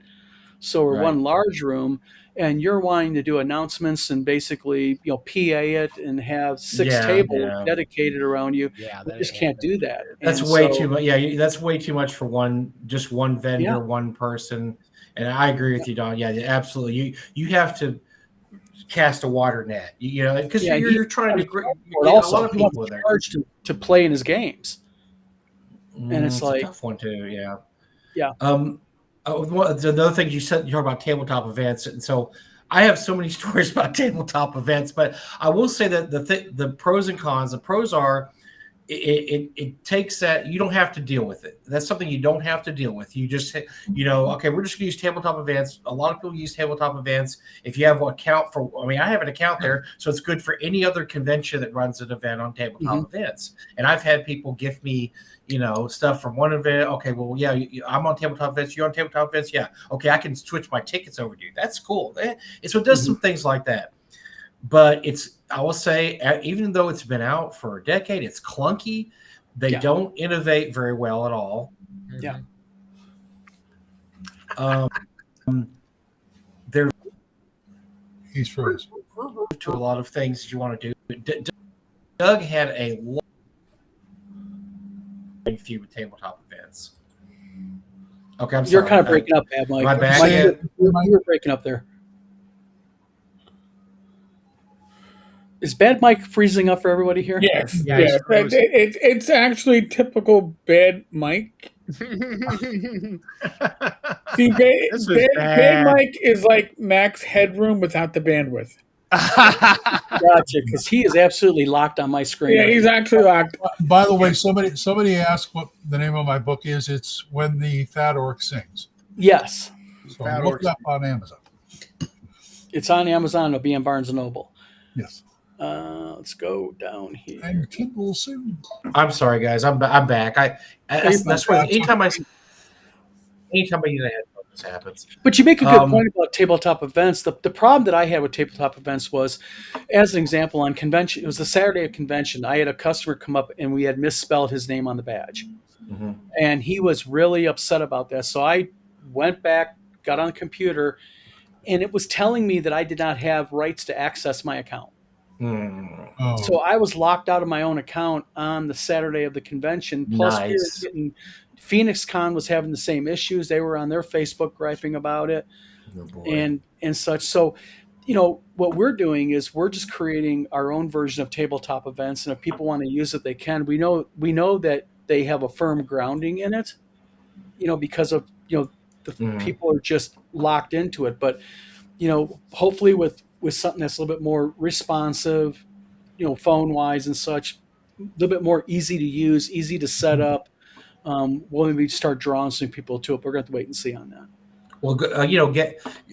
So we're one large room, and you're wanting to do announcements and basically, PA it and have six tables dedicated around you. Yeah, you just can't do that. That's way too much. Yeah, that's way too much for one vendor, one person. And I agree with you, Don. Yeah, absolutely. You have to cast a wider net, because you're trying to get a lot of people there to play in his games. And it's like a tough one too. Yeah. The other thing you said, you talked about tabletop events, and so I have so many stories about tabletop events. But I will say that the pros and cons. The pros are, it takes that. You don't have to deal with it. That's something you don't have to deal with. You just, okay, we're just going to use tabletop events. A lot of people use tabletop events. If you have an account for, I have an account there, so it's good for any other convention that runs an event on tabletop events. And I've had people gift me, stuff from one event. Okay, well, yeah, I'm on tabletop events. You're on tabletop events. Yeah. Okay, I can switch my tickets over to you. That's cool. So it does some things like that. But I will say, even though it's been out for a decade, it's clunky. They don't innovate very well at all. Yeah. They're He's frozen. to a lot of things that you want to do. Doug had a lot of few with tabletop events. Okay, I'm sorry. You're kind of breaking up, Bad Mike. My bad. Mike, you were breaking up there. Is Bad Mike freezing up for everybody here? Yes, Yeah, yes. he's frozen. It's actually typical bad Mike. See, This is bad bad. Mike is like max headroom without the bandwidth. Gotcha, because he is absolutely locked on my screen. Yeah, he's actually locked. By the way, somebody asked what the name of my book is. It's When the Fat Orc Sings. Yes, So Fat look it Orcs. up on Amazon. it's on Amazon. It'll be on Barnes and Noble. Yes. Let's go down here. And Kindle soon. I'm sorry, guys. I'm back. That's why anytime I use a headphone, this happens. But you make a good point about tabletop events. The problem that I had with tabletop events was, as an example, on convention, it was the Saturday of convention. I had a customer come up and we had misspelled his name on the badge. Mm-hmm. And he was really upset about that. So I went back, got on the computer, and it was telling me that I did not have rights to access my account. Oh, So I was locked out of my own account on the Saturday of the convention. Plus, we were Nice. getting, Phoenix Con was having the same issues. They were on their Facebook griping about it Oh, boy. and such. So, what we're doing is we're just creating our own version of tabletop events, and if people want to use it, they can. We know that they have a firm grounding in it, because of the people are just locked into it. But hopefully with something that's a little bit more responsive, phone wise and such, a little bit more easy to use, easy to set up. We'll maybe start drawing some people to it. We're going to have to wait and see on that. Well,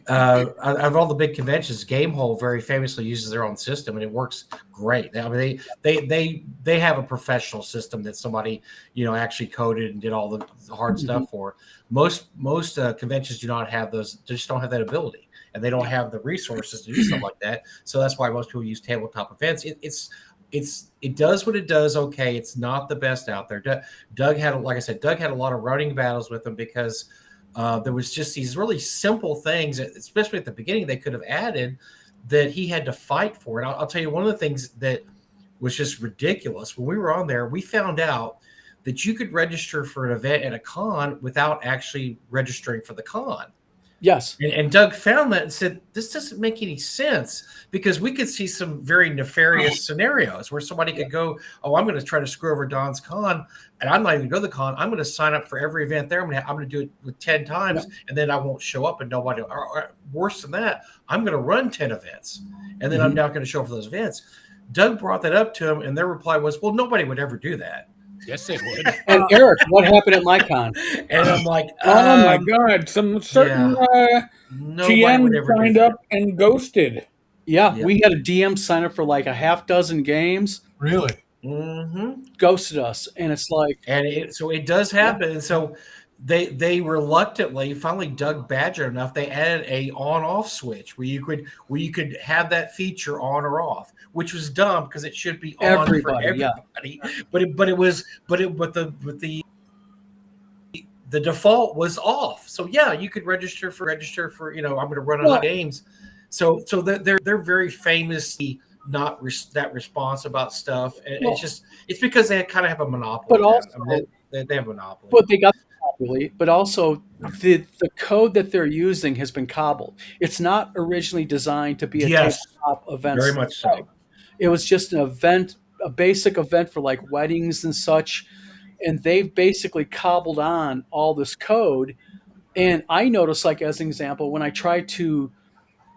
out of all the big conventions, Gamehole very famously uses their own system, and it works great. I mean, they have a professional system that somebody actually coded and did all the hard stuff for. Most conventions do not have those; they just don't have that ability, and they don't have the resources to do stuff like that. So that's why most people use tabletop events. It does what it does. Okay, it's not the best out there. Doug had a lot of running battles with them because there was just these really simple things, especially at the beginning, they could have added that he had to fight for. And I'll tell you, one of the things that was just ridiculous when we were on there, we found out that you could register for an event at a con without actually registering for the con. Yes. And Doug found that and said, this doesn't make any sense, because we could see some very nefarious scenarios where somebody could go, oh, I'm going to try to screw over Don's con, and I'm not even going to go to the con. I'm going to sign up for every event there. I'm going to do it with 10 times, and then I won't show up, and nobody, or worse than that, I'm going to run 10 events, and then I'm not going to show up for those events. Doug brought that up to him, and their reply was, well, nobody would ever do that. Yes, they would. And Eric, what happened at my con? And I'm like, Oh my God! Some certain nobody would GM ever do signed that. up and ghosted. Yeah, Yeah. we had a DM sign up for like a half dozen games, really? Mm-hmm. ghosted us, and it's like, And so it does happen. And so they reluctantly finally dug badger enough. They added a on-off switch where you could have that feature on or off, which was dumb because it should be on for Everybody, yeah. everybody. But the default was off. So yeah, you could register for I'm going to run 100 games. So they're very famously not that responsive about stuff. And Well, it's because they kind of have a monopoly. but also, they have a monopoly. but they got the monopoly, but also the code that they're using has been cobbled. It's not originally designed to be a Yes, tabletop event. very much so. It was just an event, a basic event for like weddings and such. And they've basically cobbled on all this code. And I noticed, like, as an example, when I tried to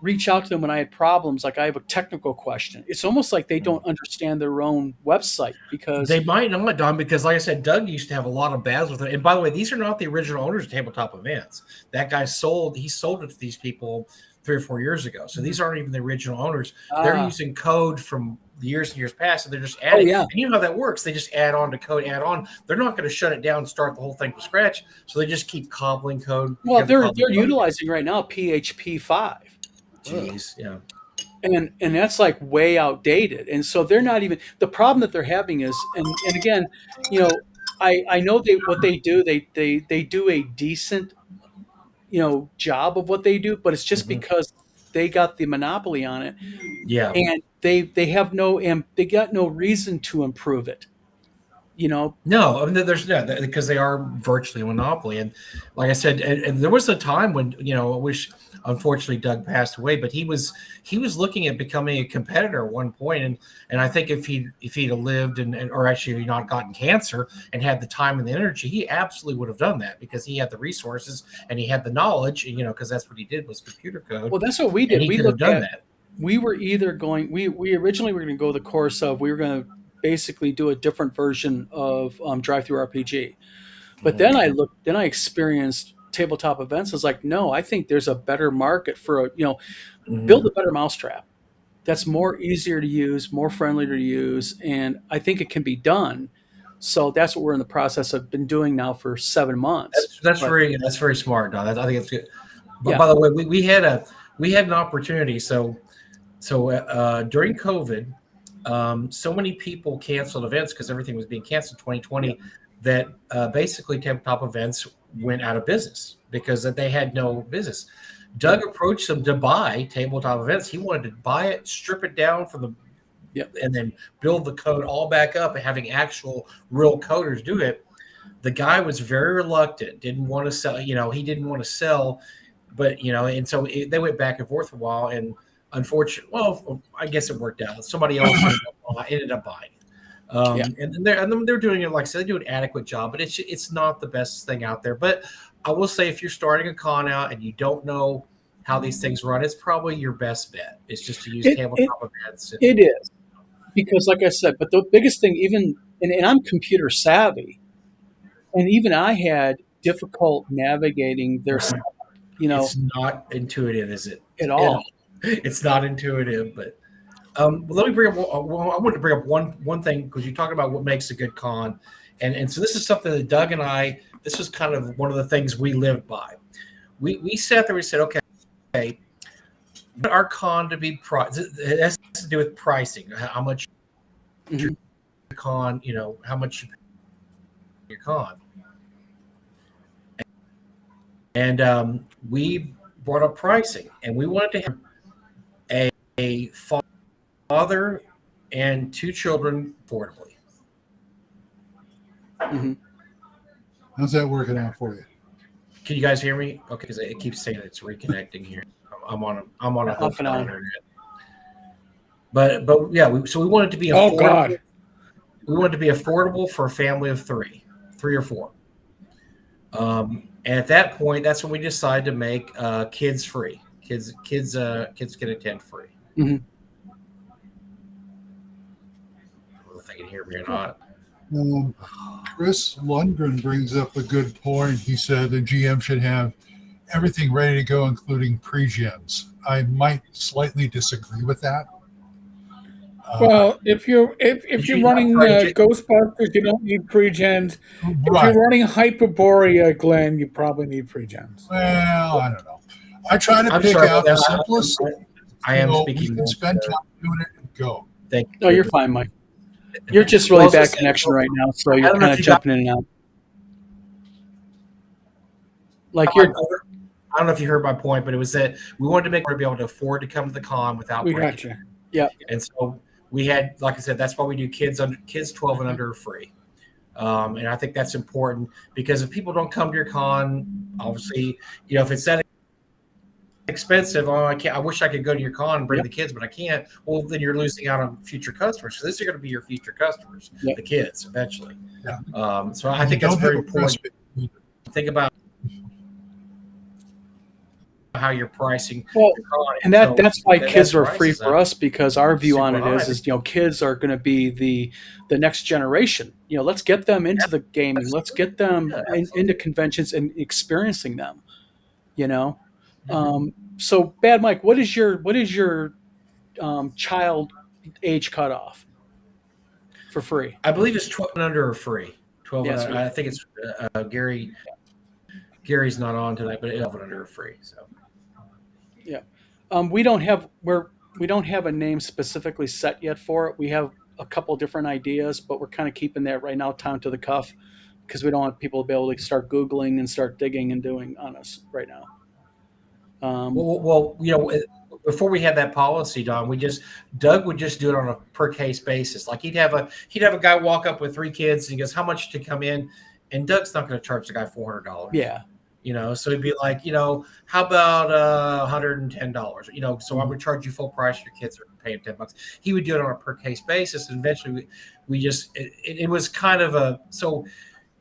reach out to them when I had problems. Like I have a technical question. It's almost like they don't understand their own website because They might not, Don, because like I said, Doug used to have a lot of battles with it. And by the way, these are not the original owners of Tabletop Events. That guy sold it to these people 3 or 4 years ago. So these aren't even the original owners. They're using code from years and years past, and they're just adding. yeah. And you know how that works. They just add on to code, add on. They're not going to shut it down and start the whole thing from scratch. So they just keep cobbling code. Well, they're utilizing right now PHP 5. Jeez, yeah. And that's like way outdated. And so they're not even the problem that they're having is and again, you know, I know what they do, they do a decent, you know, job of what they do, but it's just because they got the monopoly on it. Yeah. And they have they got no reason to improve it. You know, no, I mean, there's no because they are virtually a monopoly, and like I said, and there was a time when I wish, unfortunately, Doug passed away, but he was looking at becoming a competitor at one point, and I think if he'd have lived or actually not gotten cancer and had the time and the energy, he absolutely would have done that because he had the resources and he had the knowledge, because that's what he did was computer code. Well, that's what we did. We looked at that. We were either going. We originally were going to go the course of we were going to basically do a different version of Drive-Thru RPG. But then I experienced Tabletop Events. I was like, no, I think there's a better market for build a better mousetrap. That's more easier to use, more friendly to use, and I think it can be done. So that's what we're in the process of been doing now for 7 months. That's very smart, Don. I think it's good. But by the way, we had an opportunity. So during COVID, so many people canceled events because everything was being canceled in 2020 that basically Tabletop Events went out of business because they had no business. Doug approached them to buy Tabletop Events. He wanted to buy it, strip it down from and then build the code all back up and having actual real coders do it. The guy was very reluctant, didn't want to sell, he didn't want to sell, but, and so they went back and forth for a while, and unfortunately, well, I guess it worked out. Somebody else ended up buying. And they're doing it, like I said, they do an adequate job, but it's not the best thing out there. But I will say, if you're starting a con out and you don't know how these things run, it's probably your best bet. It's just to use Tabletop Events. It is. Because like I said, but the biggest thing, and I'm computer savvy, and even I had difficult navigating their stuff, It's not intuitive, is it? At all. It's not intuitive, but let me bring up. I wanted to bring up one thing because you're talking about what makes a good con, and so this is something that Doug and I. This was kind of one of the things we lived by. We sat there. We said, okay, our con to be it has to do with pricing. How much your con, how much you pay your con, and we brought up pricing, and we wanted to have a father and 2 children affordably. How's that working out for you? Can you guys hear me? Okay, because it keeps saying it's reconnecting here. I'm on a Off and on internet. But yeah, we wanted to be affordable. Oh God. We wanted to be affordable for a family of 3 or 4. And at that point, that's when we decided to make kids free. Kids can attend free. I don't know if they can hear me or not. Chris Lundgren brings up a good point. He said the GM should have everything ready to go, including pre-gens. I might slightly disagree with that. Well, if you're running Ghostbusters, you don't need pre-gens. If you're running Hyperborea, Glenn, you probably need pre-gens. Well, I don't know. I try to pick out the simplest. I am speaking. We can spend time doing it and go. Thank you. No, you're fine, Mike. You're just really bad connection right now, so you're kind of jumping in and out. Like I don't know if you heard my point, but it was that we wanted to make her be able to afford to come to the con without breaking. Gotcha. Yeah. And so we had, like I said, that's why we do kids 12 and under free. And I think that's important because if people don't come to your con, obviously, if it's that expensive, I wish I could go to your con and bring the kids, but I can't. Well, then you're losing out on future customers. So these are going to be your future customers, the kids, eventually. Yeah. So I think that's very important. Think about how you're pricing Well, your con. and So that's why that kids are price free is for us, because our view on super it high. is kids are going to be the next generation. Let's get them into the gaming. Let's get them Yeah, into conventions and experiencing them. You know, Mhm. so Bad Mike, what is your child age cutoff for free? I believe it's 12 and under are free. 12 and Yes, under, I think it's Gary. Gary's not on tonight, but 12 and under are free. So yeah. We don't have a name specifically set yet for it. We have a couple different ideas, but we're kind of keeping that right now time to the cuff because we don't want people to be able to start Googling and start digging and doing on us right now. well, before we had that policy, Don, Doug would just do it on a per case basis. Like he'd have a guy walk up with 3 kids and he goes, "How much to come in?" And Doug's not going to charge the guy $400. Yeah. So it'd be like, how about $110? So I would charge you full price. Your kids are paying $10. He would do it on a per case basis, and eventually it was kind of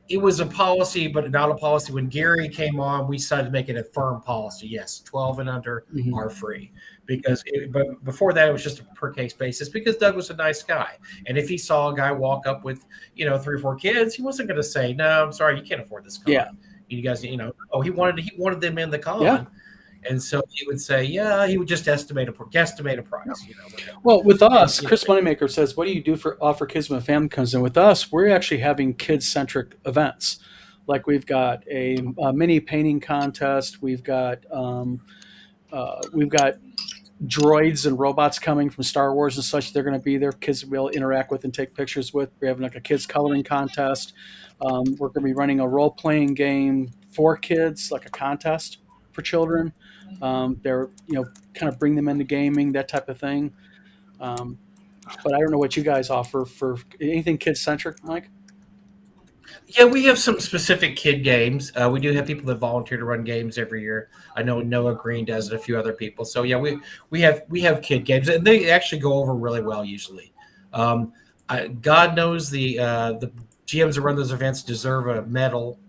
it was a policy, but not a policy. When Gary came on, we decided to make it a firm policy. Yes, 12 and under Mhm. are free but before that, it was just a per case basis because Doug was a nice guy, and if he saw a guy walk up with 3 or 4 kids, he wasn't going to say, "No, I'm sorry, you can't afford this car." Yeah. You guys, he wanted them in the con. Yeah. And so he would say, yeah, he would just guesstimate a price, whatever. Well, with us, And, Chris Moneymaker says, "What do you do for offer kids when a family comes in?" With us, we're actually having kid-centric events. Like we've got a mini painting contest. We've got droids and robots coming from Star Wars and such. They're going to be there. Kids will be able to interact with and take pictures with. We're having like a kids coloring contest. We're going to be running a role-playing game for kids, like a contest for children. They're kind of bring them into gaming, that type of thing. But I don't know what you guys offer for anything kid-centric, Mike. yeah, we have some specific kid games. We do have people that volunteer to run games every year. I know Noah Green does it, a few other people. So yeah, we have kid games, and they actually go over really well usually. God knows the GMs that run those events deserve a medal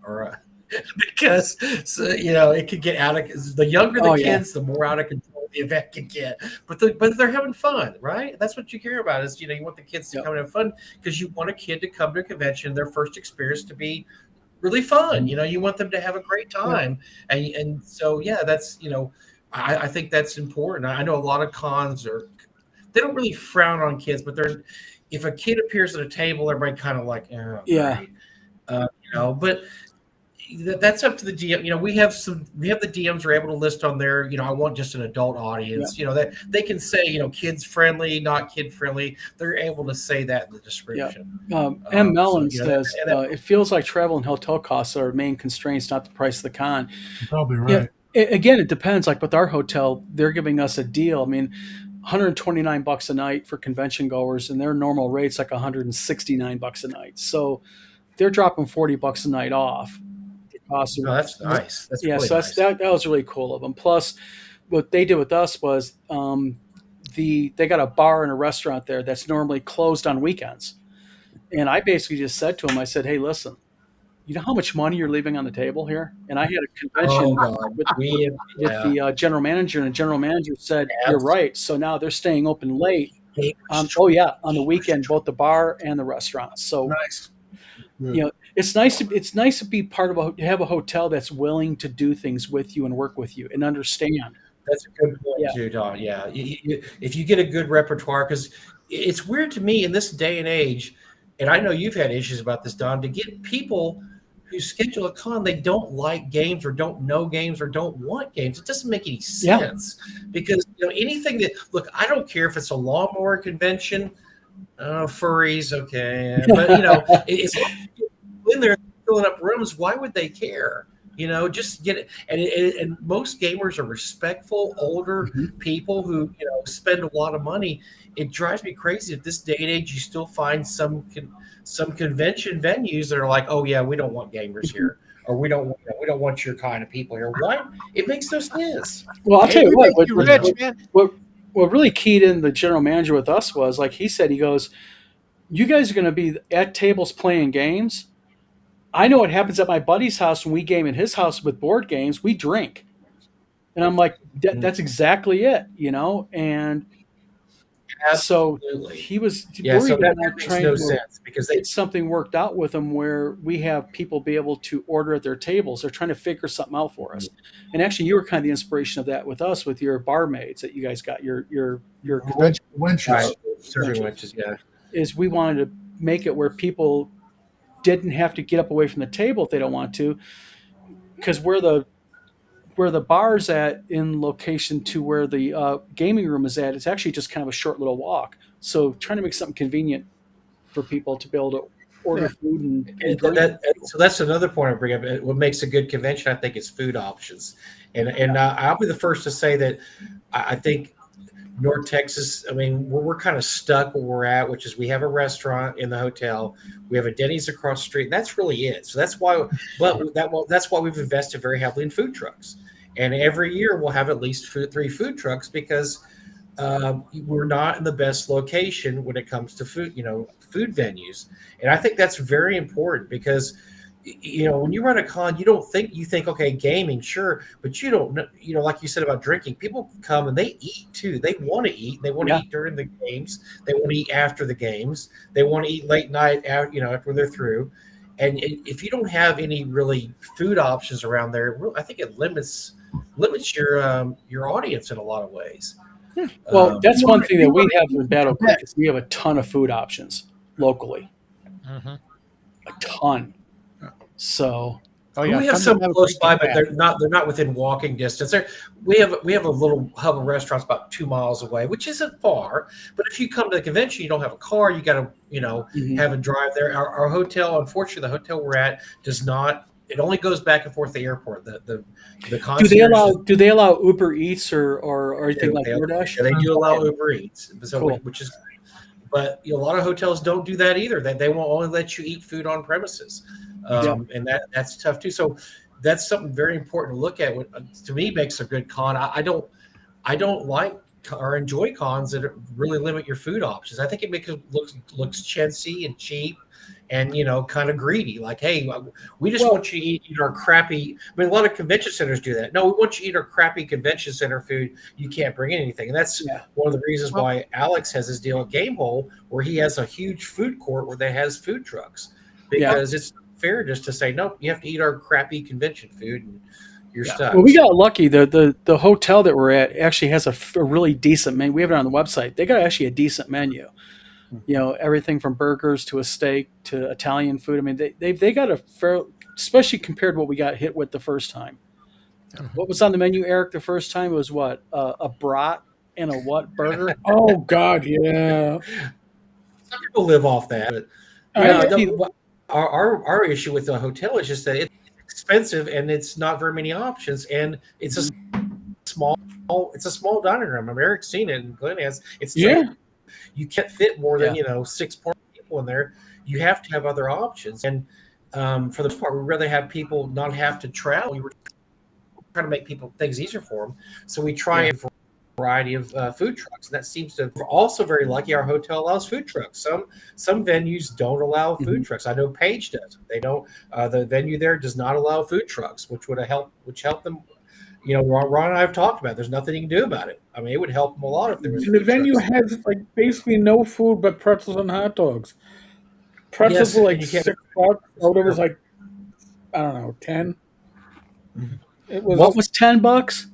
because it could get out of the younger the kids, the more out of control the event can get. But they're having fun, right? That's what you care about is you want the kids to come and have fun because you want a kid to come to a convention, their first experience to be really fun. You want them to have a great time, and so that's I think that's important. I know a lot of cons they don't really frown on kids, but if a kid appears at a table, everybody kind of like, oh, Yeah. great. But that's up to the DM. We have the DMs are able to list on there. I want just an adult audience. That they can say, kids friendly, not kid friendly. They're able to say that in the description. M. Mellon so, says it feels like travel and hotel costs are main constraints, not the price of the con. You're probably right. Again, it depends. Like with our hotel, they're giving us a deal. I mean, $129 a night for convention goers, and their normal rate's like $169 a night. So they're dropping $40 a night off. Awesome. No, that's nice. That's yeah, really so nice. that was really cool of them. Plus, what they did with us was they got a bar and a restaurant there that's normally closed on weekends. And I basically just said to them, I said, "Hey, listen, you know how much money you're leaving on the table here?" And I had a convention with the general manager, and the general manager said, "You're right." So now they're staying open late. On the weekend, both the bar and the restaurant. So Nice. it's nice to be part of have a hotel that's willing to do things with you and work with you and understand. That's a good point too, Don. Yeah, if you get a good repertoire, because it's weird to me in this day and age, and I know you've had issues about this, Don, to get people who schedule a con, they don't like games or don't know games or don't want games. It doesn't make any sense because anything I don't care if it's a lawnmower convention, furries, okay, but it's in there filling up rooms. Why would they care? Just get it. And most gamers are respectful, older people who spend a lot of money. It drives me crazy at this day and age. You still find some convention venues that are like, oh yeah, we don't want gamers here, or we don't want your kind of people here. Why? It makes no sense. Well, I'll tell you what. What really keyed in the general manager with us was, like he said, he goes, "You guys are going to be at tables playing games. I know what happens at my buddy's house when we game in his house with board games. We drink. And I'm like, that's exactly it, you know? And so Absolutely. he was Yeah, so worried that about makes trying no to sense because they get something worked out with them where we have people be able to order at their tables. They're trying to figure something out for us. And actually, you were kind of the inspiration of that with us, with your barmaids that you guys got, your convention Wenches. right, serving lunches, yeah. is we wanted to make it where people didn't have to get up away from the table if they don't want to, because where the bar's at in location to where the gaming room is at, it's actually just kind of a short little walk. So trying to make something convenient for people to be able to order food and drink. So that's another point I bring up. What makes a good convention, I think, is food options. And I'll be the first to say that I think North Texas, I mean, we're kind of stuck where we're at, which is we have a restaurant in the hotel, we have a Denny's across the street. And that's really it. So that's why, that's why we've invested very heavily in food trucks. And every year we'll have at least 3 food trucks because we're not in the best location when it comes to food, food venues. And I think that's very important because, when you run a con, you think, okay, gaming, sure. But you don't know, like you said about drinking, people come and they eat too. They want to eat. They want to eat during the games. They want to eat after the games. They want to eat late night after they're through. And if you don't have any really food options around there, I think it limits your audience in a lot of ways. Well, that's one thing that we have in Battle Creek is we have a ton of food options locally, a ton. So, we have some close by, but they're not within walking distance. We have a little hub of restaurants about 2 miles away, which isn't far. But if you come to the convention, you don't have a car, you got to have a drive there. Our hotel, unfortunately, the hotel we're at does not. It only goes back and forth to the airport. The do they allow Uber Eats or anything like DoorDash? Yeah, they do allow Uber Eats, so cool. Which is, but a lot of hotels don't do that either. They won't only let you eat food on premises, and that's tough too. So that's something very important to look at. What to me makes a good con. I don't like or enjoy cons that really limit your food options. I think it makes it looks chintzy and cheap. And kind of greedy, like, hey, we just want you to eat our crappy. I mean, a lot of convention centers do that. No, we want you to eat our crappy convention center food. You can't bring in anything, and that's one of the reasons why Alex has his deal at Gamehole, where he has a huge food court where they has food trucks, because it's fair just to say no. You have to eat our crappy convention food, and you're stuck. Well, we got lucky. The hotel that we're at actually has a really decent menu. We have it on the website. They got actually a decent menu. Everything from burgers to a steak to Italian food. I mean, they got a fair, especially compared to what we got hit with the first time. What was on the menu, Eric, the first time? It was what? A brat and a what burger? Oh God, yeah. Some people live off that. But, our issue with the hotel is just that it's expensive and it's not very many options, and it's a small dining room. I mean, Eric's seen it, and Glenn has. You can't fit more than 6 people in there. You have to have other options, and for the most part, we'd rather have people not have to travel. We were trying to make things easier for them, so we try a variety of food trucks, and that seems to. We're also very lucky. Our hotel allows food trucks. Some venues don't allow food trucks. I know Page does. They don't. The venue there does not allow food trucks, which help them. Ron and I have talked about it. There's nothing you can do about it. I mean, it would help them a lot if there was. And the venue has basically no food but pretzels and hot dogs. Pretzels were $6. Whatever was I don't know, 10. It was. What was $10?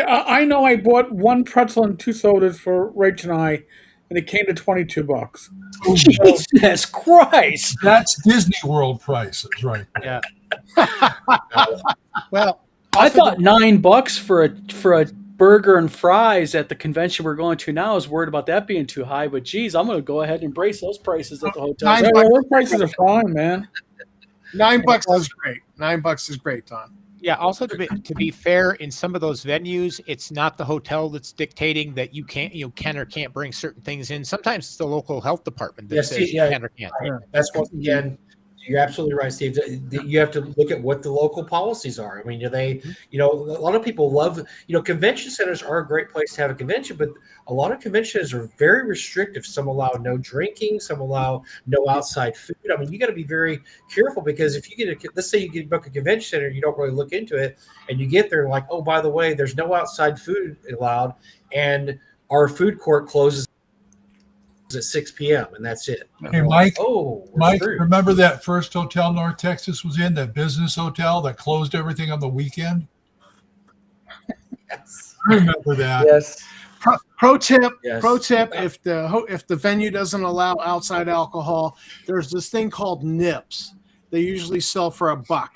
I know I bought 1 pretzel and 2 sodas for Rach and I, and it came to $22. Jesus Christ! That's Disney World prices, right? Yeah. Well, I thought $9 for a burger and fries at the convention we're going to now. I was worried about that being too high, but geez, I'm going to go ahead and embrace those prices at the hotel. Those prices are fine, man. $9 is great. $9 is great, Tom. Yeah. Also, to be fair, in some of those venues, it's not the hotel that's dictating that you can or can't bring certain things in. Sometimes it's the local health department that says you can or can't. That's once again, You're absolutely right, Steve. You have to look at what the local policies are. I mean, do they, a lot of people love, convention centers are a great place to have a convention, but a lot of convention centers are very restrictive. Some allow no drinking, some allow no outside food. I mean, you got to be very careful because if you let's say you get book a convention center, you don't really look into it, and you get there like, oh, by the way, there's no outside food allowed, and our food court closes at 6 p.m. and that's it. Hey, Mike. Oh, Mike, remember that first hotel North Texas was in, that business hotel that closed everything on the weekend? Yes. I remember that. Yes. Pro tip, Yes. if the venue doesn't allow outside alcohol, there's this thing called nips. They usually sell for $1.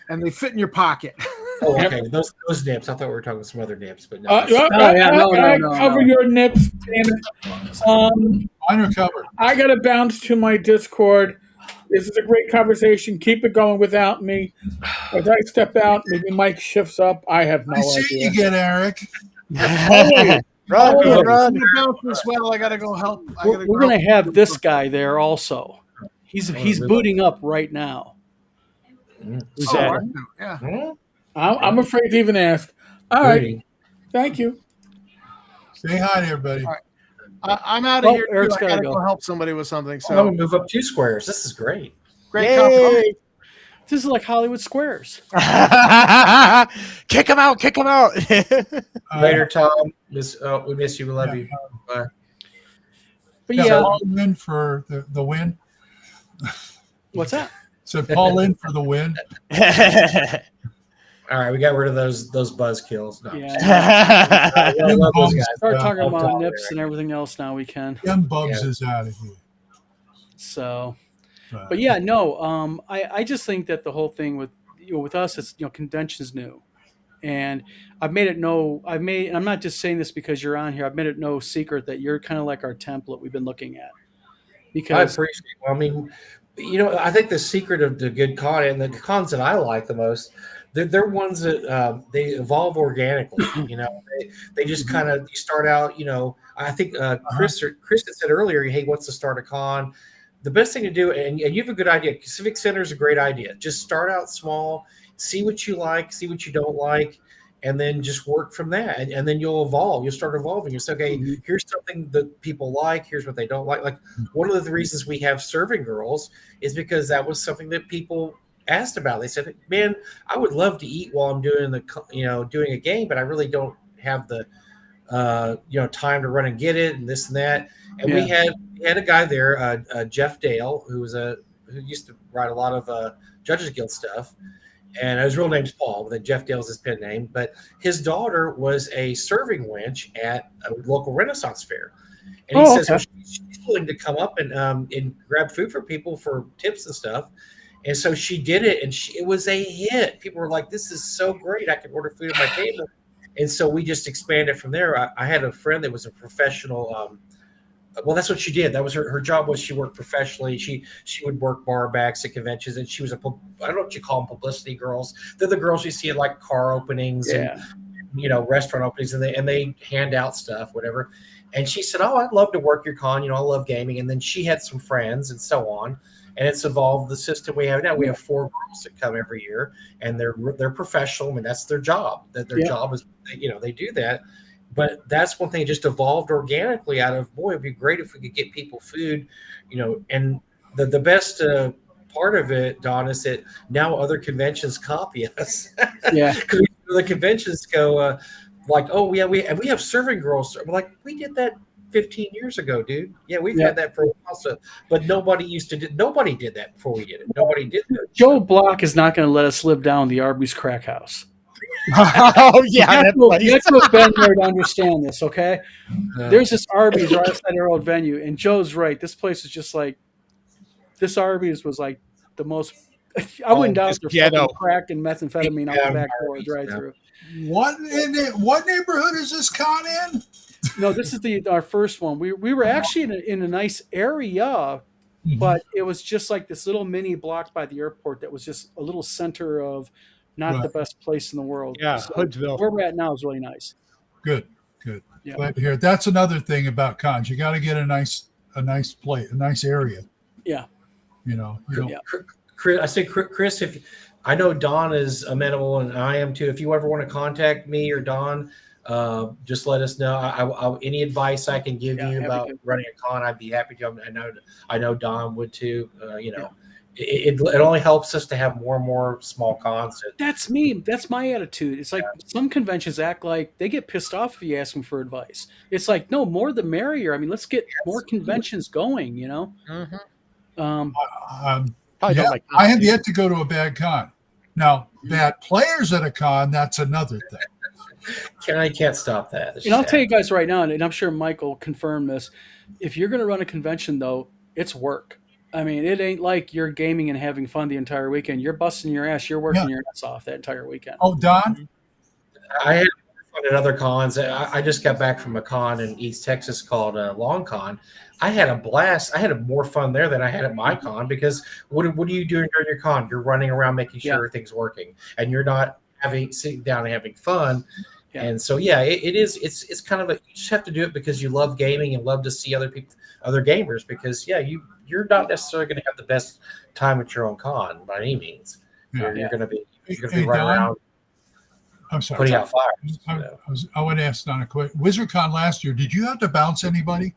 And they fit in your pocket. Oh, okay. Those nips. I thought we were talking some other nips, but no. Cover your nips. Damn it. Mine are covered. I got to bounce to my Discord. This is a great conversation. Keep it going without me. As I step out, maybe Mike shifts up. I have no I see idea. you again, Eric. Run, Oh, run. Bounce as well. I got to go help. We're going to have this guy there also. He's booting up right now. Who's that? Yeah. Hmm? I'm afraid to even ask. All right. Booting. Thank you. Say hi to everybody. All right. I'm out of here. Eric's I gotta got to go. go help somebody with something. So I'm So gonna move up 2 squares. This is great. great conversation. This is like Hollywood Squares. Kick him out. Kick him out. Later, Tom. We miss you. We love you. Bye. But Yeah, yeah, Paul in for the win. what's that? Said Paul in for the win. All right, we got rid of those buzz kills. No. Yeah. I love those guys. Start talking I'll about talk nips there. and everything else now we can. Jim Bubs Yeah. is out of here. So, but yeah, no. I just think that the whole thing with with us, it's convention's new, and I've made it no. And I'm not just saying this because you're on here. I've made it no secret that you're kind of like our template we've been looking at. I Because appreciate it. Well, I mean, I think the secret of the good con and the cons that I like the most, they're ones that they evolve organically. They just kind of you start out. I think Chris had said earlier, hey, what's to start a con? The best thing to do, and you have a good idea. Civic Center is a great idea. Just start out small, see what you like, see what you don't like, and then just work from that. And then you'll evolve. You'll start evolving. You'll say, okay, here's something that people like. Here's what they don't like. Like one of the reasons we have serving girls is because that was something that people asked about. They said, man, I would love to eat while I'm doing doing a game, but I really don't have the time to run and get it and this and that. And we had a guy there, Jeff Dale, who used to write a lot of Judges Guild stuff. And his real name's Paul, but then Jeff Dale's his pen name. But his daughter was a serving wench at a local Renaissance fair. And he says, well, she's willing to come up and grab food for people for tips and stuff. And so she did it, and it was a hit. People were like, this is so great. I can order food at my table. And so we just expanded from there. I had a friend that was a professional well, that's what she did. That was her job. Was she worked professionally. She would work bar backs at conventions, and she was I don't know what you call them, publicity girls. They're the girls you see at like car openings and restaurant openings, and they hand out stuff, whatever. And she said, "Oh, I'd love to work your con. I love gaming." And then she had some friends, and so on. And it's evolved the system we have now. We have 4 girls that come every year, and they're professional. I mean, that's their job. That their job is, they do that. But that's one thing that just evolved organically out of, boy, it'd be great if we could get people food, and the best part of it, Don, is that now other conventions copy us. Yeah. Because the conventions go like, oh, yeah, we have serving girls. We're like, we did that 15 years ago, dude. Yeah, we've had that for a while. So, but nobody did that before we did it. Nobody did that. Joe Block is not going to let us live down the Arby's Crack House. Oh yeah, You have to have been there to understand this, okay? There's this Arby's right outside our old venue, and Joe's right. This place is just like, this Arby's was like the most. I wouldn't doubt there's fucking crack and methamphetamine out the back door right through. What neighborhood is this con in? No, this is our first one. We were actually in a nice area, but it was just like this little mini block by the airport that was just a little center of not the best place in the world. Yeah, so Hoodsville. Where we're at now is really nice. Good. Yeah. Glad to hear it. That's another thing about cons. You got to get a nice place, a nice area. Yeah. You don't. Yeah. Chris, I say, Chris, if I know Don is amenable and I am too. If you ever want to contact me or Don, just let us know. Any advice I can give Yeah, you happy about to. running a con, I'd be happy to. I know Don would too. It only helps us to have more and more small cons. That's me. That's my attitude. It's like some conventions act like they get pissed off if you ask them for advice. It's like, no, more the merrier. I mean, let's get more conventions going, Mhm. Um, Probably yeah, don't like I have yet to go to a bad con. Now, bad players at a con, that's another thing. I can't stop that. It's And I'll just tell you guys right now, and I'm sure Michael confirmed this. If you're going to run a convention, though, it's work. I mean, it ain't like you're gaming and having fun the entire weekend. You're busting your ass. You're working your ass off that entire weekend. Oh, Don? I had fun at other cons. I just got back from a con in East Texas called Long Con. I had a blast. I had more fun there than I had at my con because what are you doing during your con? You're running around making sure everything's working, and you're not sitting down and having fun. Yeah. And so, it is. It's kind of you just have to do it because you love gaming and love to see other gamers. Because you're not necessarily going to have the best time at your own con by any means. Yeah. You're going to be Hey, running Don? around I'm sorry. putting out fires. I want to ask Don a quick. WizardCon last year, did you have to bounce anybody?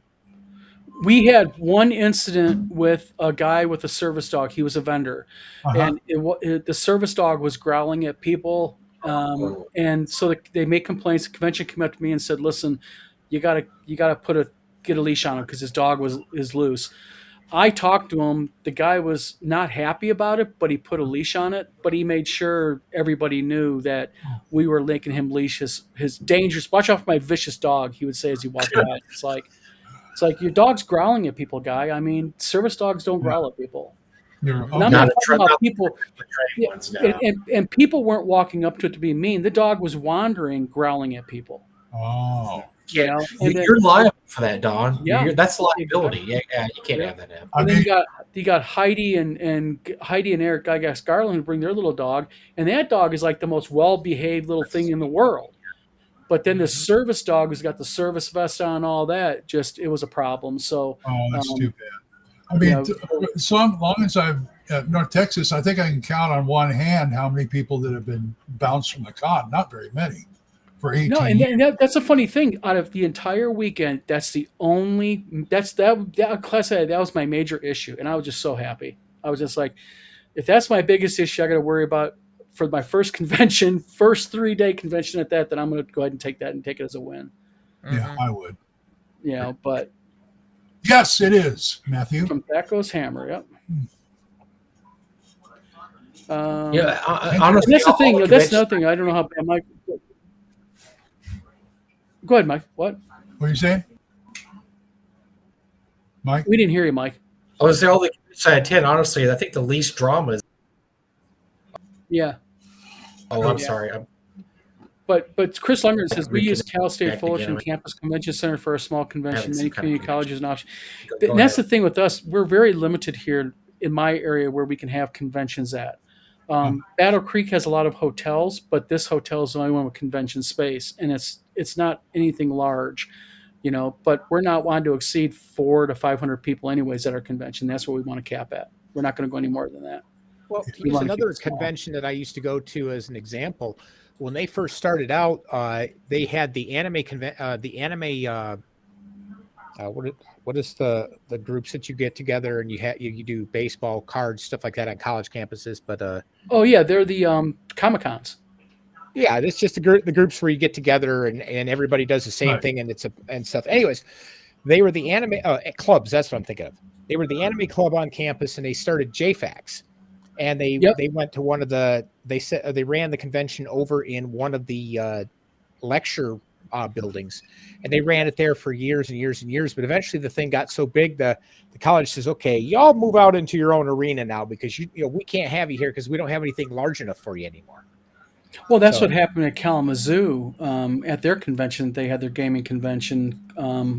We had one incident with a guy with a service dog. He was a vendor, and the service dog was growling at people. And so they made complaints. The convention came up to me and said, "Listen, you gotta get a leash on him because his dog is loose." I talked to him. The guy was not happy about it, but he put a leash on it. But he made sure everybody knew that we were making him leash his dangerous. Watch out for my vicious dog, he would say as he walked by. It's like your dog's growling at people, guy. I mean, service dogs don't growl at people. And I'm not talking about people. And people weren't walking up to it to be mean. The dog was wandering, growling at people. Oh. Yeah, and you're liable for that, Don. Yeah. That's liability. Yeah, you can't have that happen. And then you got Heidi and Eric Gygax Garland who bring their little dog, and that dog is like the most well-behaved little thing in the world. But then the service dog who's got the service vest on, all that, it was a problem. So that's too bad. I mean, so long as I've at North Texas, I think I can count on one hand how many people that have been bounced from the con. Not very many. For 18 no, and that's a funny thing. Out of the entire weekend, that class that was my major issue, and I was just so happy. I was just like, if that's my biggest issue, I got to worry about for my first convention, first 3-day convention at that, then I'm going to go ahead and take that and take it as a win. Yeah, I would. But yes, it is, Matthew. From that goes Hammer. Yep. Honestly, that's the thing. That's another thing. I don't know how bad Mike. Go ahead, Mike. What? What are you saying, Mike? We didn't hear you, Mike. I was all the I attend. Honestly, I think the least drama is. Yeah. Oh, I'm sorry. But Chris Lundgren says we use Cal State Back Fullerton again. Campus Convention Center for a small convention. Many Haven't seen community kind of colleges and option. Go And that's the ahead. thing with us. We're very limited here in my area where we can have conventions at. Battle Creek has a lot of hotels, but this hotel is the only one with convention space, and it's not anything large, But we're not wanting to exceed 400 to 500 people, anyways, at our convention. That's what we want to cap at. We're not going to go any more than that. Well, to We use wanna keep another it small. convention that I used to go to as an example, when they first started out, they had the what is the groups that you get together and you do baseball, cards, stuff like that on college campuses. But Oh yeah, they're the Comic-Cons. yeah, it's just the groups where you get together and everybody does the same thing and stuff. Anyways, they were the anime clubs. That's what I'm thinking of. They were the anime club on campus, and they started JFAX. And they went to one of they ran the convention over in one of the lecture buildings, and they ran it there for years and years and years. But eventually the thing got so big, the college says, okay, y'all move out into your own arena now because we can't have you here because we don't have anything large enough for you anymore. Well, that's what happened at Kalamazoo at their convention. They had their gaming convention.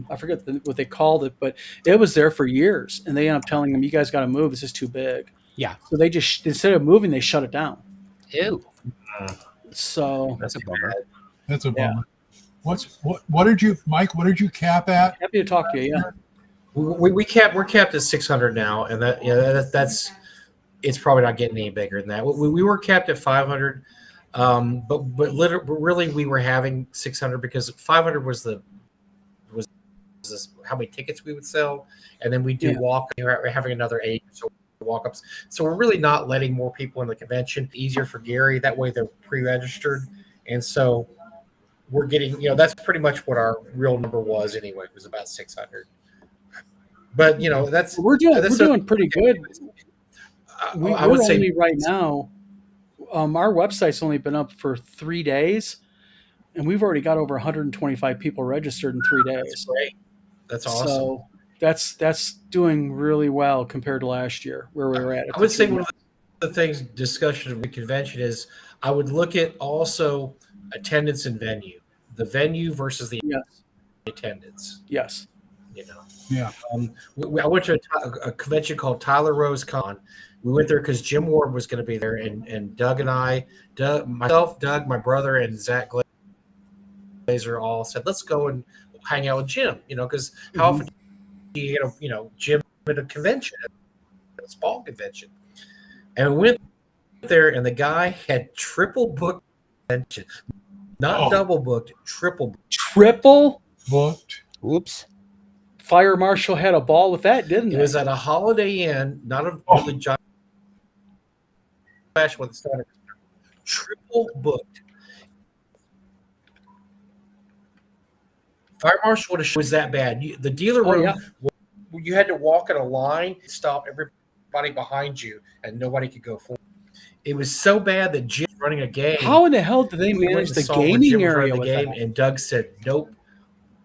I forget what they called it, but it was there for years. And they ended up telling them, you guys got to move. This is too big. Yeah. So they just, instead of moving, they shut it down. Ew. So That's a bummer. That's a bummer. What did you, Mike? What did you cap at? happy to talk to you. Yeah. we're capped at 600 now, and that's it's probably not getting any bigger than that. We were capped at 500, but really we were having 600 because 500 was how many tickets we would sell, and then we do walk. We're having another 8 so walk-ups. So we're really not letting more people in the convention. Easier for Gary that way they're pre-registered, and so we're getting that's pretty much what our real number was anyway. It was about 600. But we're doing pretty good. I would say only right now. Our website's only been up for 3 days, and we've already got over 125 people registered in 3 days. That's great. That's awesome. So that's doing really well compared to last year where we were at. I would say one of the things discussion of the convention is I would look at also attendance and venue, the venue versus the attendance. Yes. Yeah. I went to a convention called Tyler Rose Con. We went there because Jim Ward was going to be there, and Doug and I, myself, Doug, my brother, and Zach Glazer all said, let's go and hang out with Jim, because how often do you get Jim at a convention, a small convention? And we went there, and the guy had triple booked convention, not double booked, triple booked. Triple Booked. Oops. Fire Marshal had a ball with that, didn't It they? was at a Holiday Inn, not a really giant fashion with the triple booked. Fire Marshal was that bad. The dealer room, you had to walk in a line, stop everybody behind you, and nobody could go forward. It was so bad that Jim was running a game. How in the hell did they we went manage and the saw where Jim gaming was area running with the game? that? And Doug said, "Nope,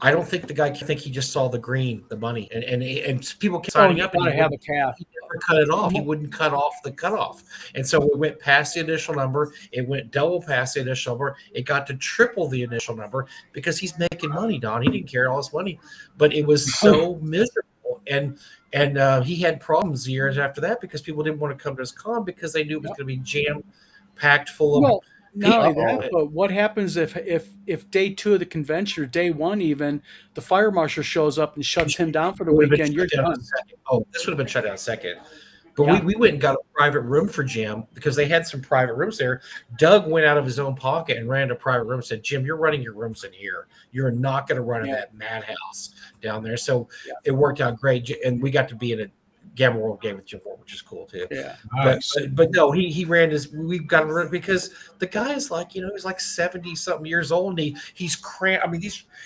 I don't think the guy can think he just saw the green, the money." And people kept signing up. Gotta And have a cap. he never cut it off. He wouldn't cut off the cutoff. And so it went past the initial number. It went double past the initial number. It got to triple the initial number because he's making money, Don. He didn't care all his money, but it was so miserable. And he had problems years after that because people didn't want to come to his con because they knew it was going to be jam-packed full of not only that, but what happens if day 2 of the convention or day 1 even, the fire marshal shows up and shuts him down for the weekend? You're done. Oh, this would have been shut down second. But we went and got a private room for Jim because they had some private rooms there. Doug went out of his own pocket and ran a private room and said, Jim, you're running your rooms in here. You're not going to run in that madhouse down there. So it worked out great. And we got to be in a Gamma World game with Jim Ford, which is cool too. Yeah. Nice. But no, he ran we got him because the guy is like, he's like 70 something years old and he's cramped. I mean,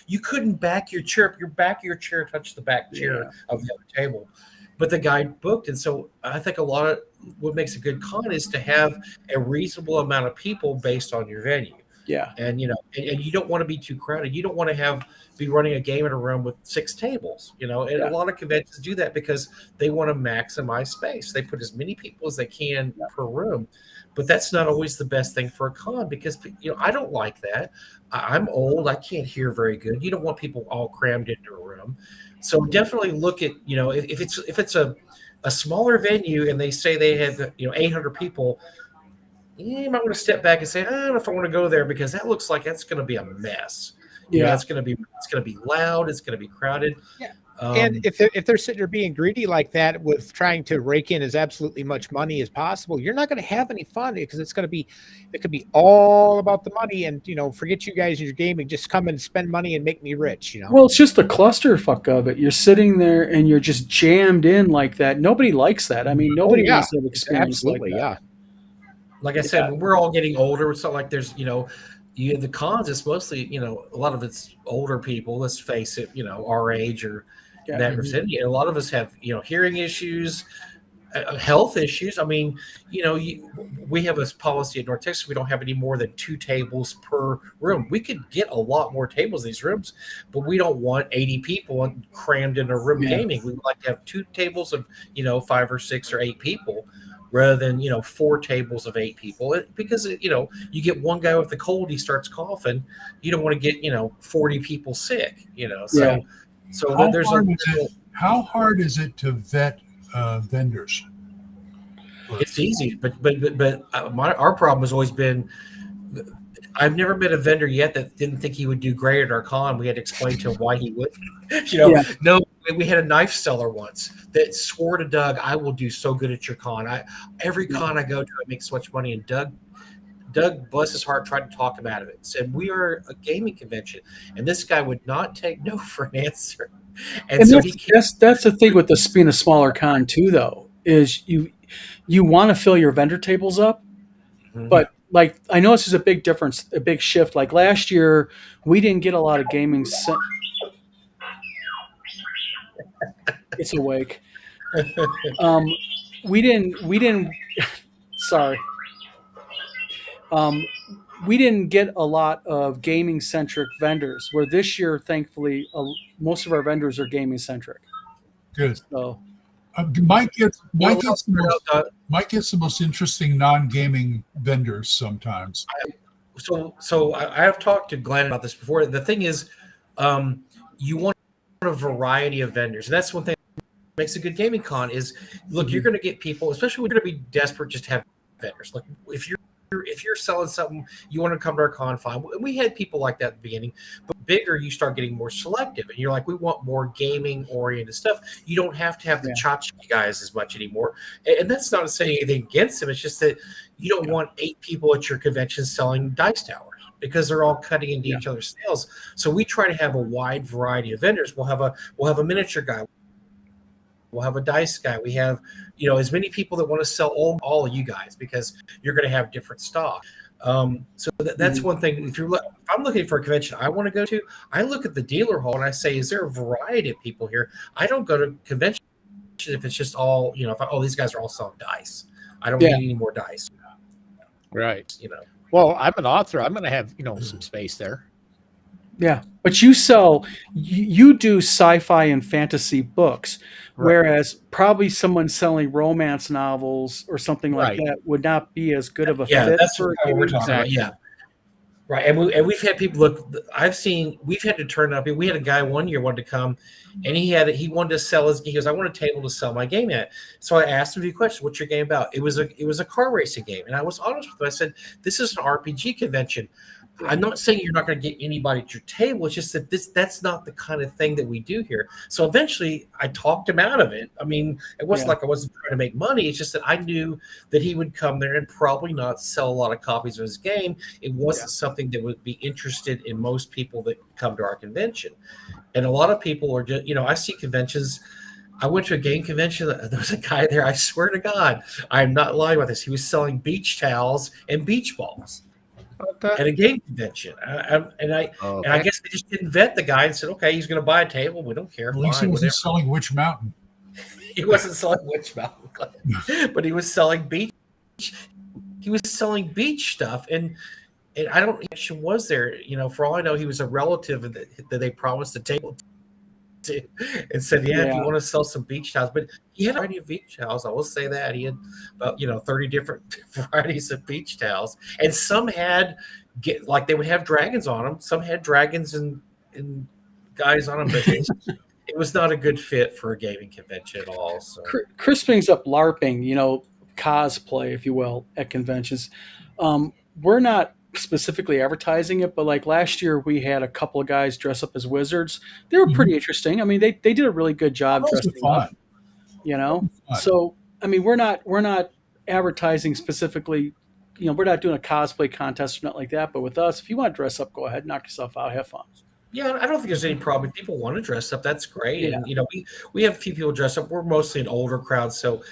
you couldn't back your chair. Your back of your chair touched the back chair of the other table. But the guy booked. And so I think a lot of what makes a good con is to have a reasonable amount of people based on your venue. Yeah. And, and you don't want to be too crowded. You don't want to be running a game in a room with 6 tables, and a lot of conventions do that because they want to maximize space. They put as many people as they can per room, but that's not always the best thing for a con because, I don't like that. I'm old. I can't hear very good. You don't want people all crammed into a room. So definitely look at, if it's a smaller venue and they say they have, 800 people, you might want to step back and say, I don't know if I want to go there because that looks like that's going to be a mess. It's going to be loud. It's going to be crowded. Yeah. And if they're sitting there being greedy like that with trying to rake in as absolutely much money as possible, you're not going to have any fun because it could be all about the money and, forget you guys and your gaming, just come and spend money and make me rich, Well, it's just the clusterfuck of it. You're sitting there and you're just jammed in like that. Nobody likes that. I mean, nobody wants to have experience absolutely, like that. Yeah. Like I said, when we're all getting older, it's not like there's, the cons, it's mostly, a lot of it's older people, let's face it, our age or that vicinity. And a lot of us have, hearing issues, health issues. I mean, we have a policy at North Texas. We don't have any more than 2 tables per room. We could get a lot more tables in these rooms, but we don't want 80 people crammed in a room gaming. We would like to have 2 tables of, 5 or 6 or 8 people rather than, 4 tables of 8 people. Because, you get one guy with the cold, he starts coughing. You don't want to get, 40 people sick, So how hard is it to vet vendors? It's easy, but our problem has always been I've never met a vendor yet that didn't think he would do great at our con. We had to explain to him why he would. No, we had a knife seller once that swore to Doug, "I will do so good at your con. Every con I go to, I make so much money." And Doug, bless his heart, tried to talk him out of it. Said, "We are a gaming convention," and this guy would not take no for an answer. And so that's the thing with this being a smaller con too, though, is you want to fill your vendor tables up, but like I know this is a big difference, a big shift. Like last year, we didn't get a lot of gaming. It's awake. We didn't. Sorry. We didn't get a lot of gaming centric vendors. Where this year, thankfully, most of our vendors are gaming centric. Good. So Mike gets the most interesting non-gaming vendors sometimes. So I have talked to Glenn about this before. The thing is, you want a variety of vendors, and that's one thing that makes a good gaming con. Is look, you're going to get people, especially when you're going to be desperate, just to have vendors. Like if you're selling something, you want to come to our con, fine. We had people like that at the beginning, but bigger, you start getting more selective, and you're like, we want more gaming oriented stuff. You don't have to have the tchotchke guys as much anymore, and that's not saying anything against them. It's just that you don't want 8 people at your convention selling dice towers because they're all cutting into each other's sales. So we try to have a wide variety of vendors. We'll have a miniature guy. We'll have a dice guy. We have, as many people that want to sell all of you guys, because you're going to have different stock. So that's one thing. If I'm looking for a convention I want to go to, I look at the dealer hall and I say, is there a variety of people here? I don't go to convention if it's just all, if these guys are all selling dice. I don't need any more dice. Right. Well, I'm an author. I'm going to have, some space there. yeah, but you do sci-fi and fantasy books, whereas probably someone selling romance novels or something like that would not be as good of a fit. That's what we're talking about. Yeah. Right. And we've had people look, we've had to turn up. We had a guy one year wanted to come, and he wanted to sell he goes, I want a table to sell my game at. So I asked him a few questions. What's your game about? It was a car racing game. And I was honest with him. I said, this is an RPG convention. I'm not saying you're not going to get anybody at your table. It's just that that's not the kind of thing that we do here. So eventually I talked him out of it. I mean, it wasn't like I wasn't trying to make money. It's just that I knew that he would come there and probably not sell a lot of copies of his game. It wasn't something that would be interested in most people that come to our convention. And a lot of people are just, I see conventions. I went to a game convention. There was a guy there. I swear to God, I'm not lying about this. He was selling beach towels and beach balls. At a game convention, and I guess they just didn't vet the guy and said, okay, he's going to buy a table. We don't care. At least he wasn't selling Witch Mountain. He wasn't selling Witch Mountain, but he was selling beach. He was selling beach stuff, and I don't think she was there. For all I know, he was a relative that they promised a table to, and said, if you want to sell some beach towels. But he had a variety of beach towels. I will say that he had about 30 different varieties of beach towels, and some had they would have dragons on them. Some had dragons and guys on them, but it was not a good fit for a gaming convention at all. So Chris brings up LARPing, cosplay, if you will, at conventions. We're not specifically advertising it, but like last year we had a couple of guys dress up as wizards. They were pretty interesting. I mean, they did a really good job dressing up, So, I mean, we're not advertising specifically, we're not doing a cosplay contest or nothing like that, but with us, if you want to dress up, go ahead, knock yourself out, have fun. Yeah, I don't think there's any problem. If people want to dress up, that's great. Yeah. And we have a few people dress up. We're mostly an older crowd, so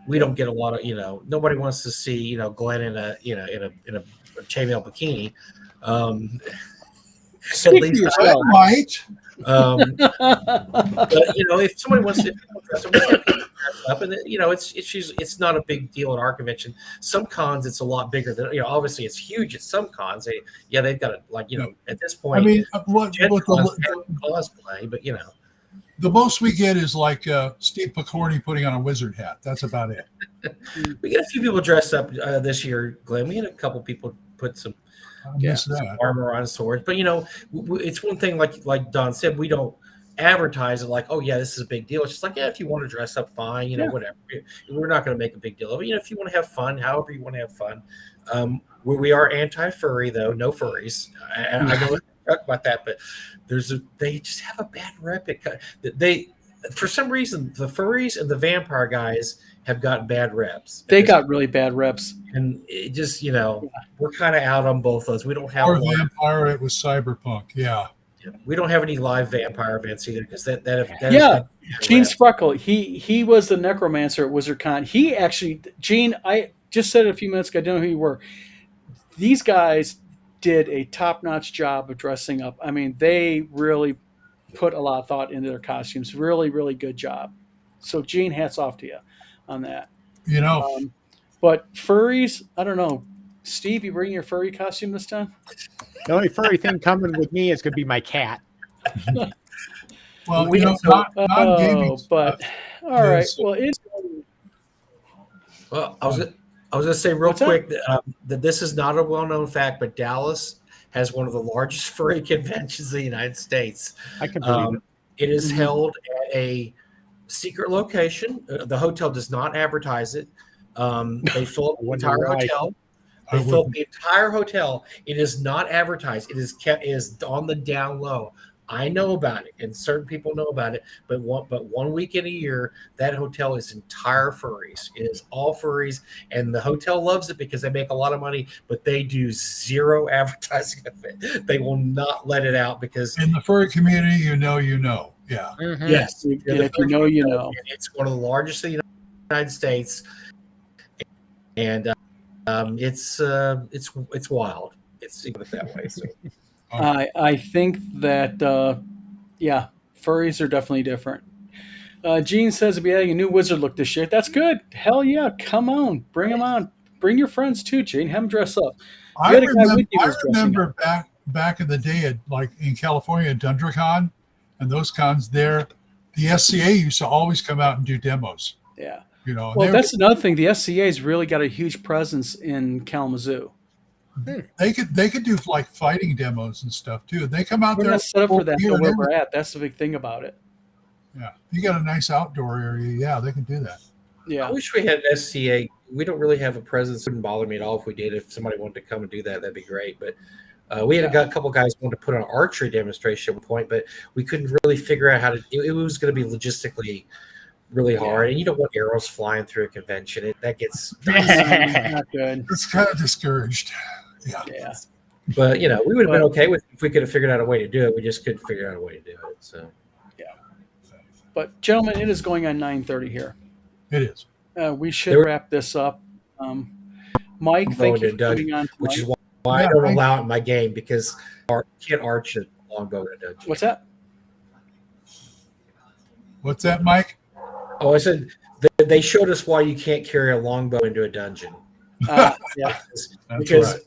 we don't get a lot of, nobody wants to see, Glenn in a chainmail bikini. At least right. But if somebody wants to dress up, and it's not a big deal at our convention. Some cons it's a lot bigger than obviously it's huge at some cons. They've got it at this point. I mean, cosplay, but the most we get is like Steve Picorni putting on a wizard hat. That's about it. We get a few people dressed up this year, Glenn. We had a couple people put some armor on, swords, but it's one thing. Like Don said, we don't advertise it like, oh yeah, this is a big deal. It's just like, if you want to dress up, fine. Whatever. We're not going to make a big deal of it. If you want to have fun, however you want to have fun. We are anti-furry though, no furries. I know talk about that, but they just have a bad rep. for some reason, the furries and the vampire guys have gotten bad reps. They got really bad reps. and it just we're kind of out on both those. We don't have Or live, vampire, it was cyberpunk. Yeah. we don't have any live vampire events either because that has Yeah, got bad Gene reps. Spreckle, he was the necromancer at WizardCon. He actually, Gene, I just said it a few minutes ago. I don't know who you were. These guys did a top-notch job of dressing up. I mean, they really put a lot of thought into their costumes. Really, really good job. So, Gene, hats off to you on that. You know, But furries, I don't know. Steve, you bring your furry costume this time? The only furry thing coming with me is going to be my cat. well, we you know, also- non-gaming but stuff all right. is- Well, it's Well, I was gonna say real What's that? quick that this is not a well-known fact, but Dallas has one of the largest furry conventions in the United States. I can believe it. It is Mhm. held at a secret location. The hotel does not advertise it. They fill up the wonder entire why. hotel. I They fill up wouldn't- the entire hotel. It is not advertised. It is kept. It is on the down low. I know about it, and certain people know about it. But one week in a year, that hotel is entire furries. It is all furries, and the hotel loves it because they make a lot of money. But they do zero advertising of it. They will not let it out because in the furry community, you know. Yeah. Mhm. yes, if you know, you know. it's one of the largest in the United States, and it's wild. It's put it that way. So. I think that yeah, furries are definitely different. Gene says to be adding a new wizard look this year. That's good. Hell yeah, come on, bring them on. Bring your friends too, Gene. Have them dress up. I had a guy remember, with you who was dressing remember back in the day, at, like in California, at DundraCon and those cons there, the SCA used to always come out and do demos. Yeah. You know, and Well, they, that's another thing. The SCA's really got a huge presence in Kalamazoo. they could do like fighting demos and stuff too. They come out We're there not set up for that here though, and where there. we're at. That's the big thing about it. Yeah, you got a nice outdoor area. Yeah, they can do that. Yeah. I wish we had an SCA. We don't really have a presence. It wouldn't bother me at all if we did. If somebody wanted to come and do that, that'd be great. But we had a couple guys wanted to put on an archery demonstration at one point, but we couldn't really figure out how to. It was going to be logistically really hard, and you don't want arrows flying through a convention. That gets. Not good. It's kind of discouraged. Yeah. Yeah. But we would have been okay with if we could have figured out a way to do it. We just couldn't figure out a way to do it. So But gentlemen, it is going on 9:30 here. It is. We should There- wrap this up. Mike, I'm thank going you to for coming dungeon, on which is tonight. why Yeah, I don't thank- allow it in my game because you can't arch a longbow in a dungeon. What's that? What's that, Mike? Oh, I said they showed us why you can't carry a longbow into a dungeon. Yeah. That's Because right.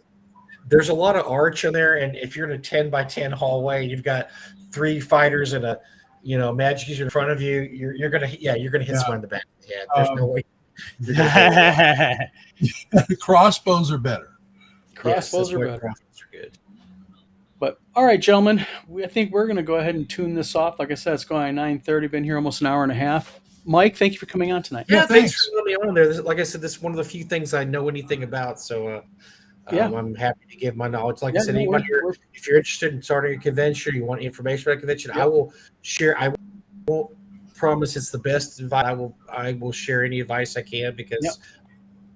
there's a lot of arch in there, and if you're in a 10 by 10 hallway and you've got 3 fighters and a magic user in front of you, you're gonna hit Yeah. someone in the back of the head. There's no way. You're gonna Crossbows are better. Crossbows that's are why better. crossbows are good. But all right, gentlemen, I think we're going to go ahead and tune this off. Like I said, it's going on 9:30. Been here almost an hour and a half. Mike, thank you for coming on tonight. Yeah, Yeah, thanks thanks. for letting me on there. Like I said, this is one of the few things I know anything about. So Yeah. I'm happy to give my knowledge. Like Yeah, I said, no, anybody we're- if you're interested in starting a convention, you want information about a convention, I will share. I won't promise it's the best advice. I will share any advice I can because Yep.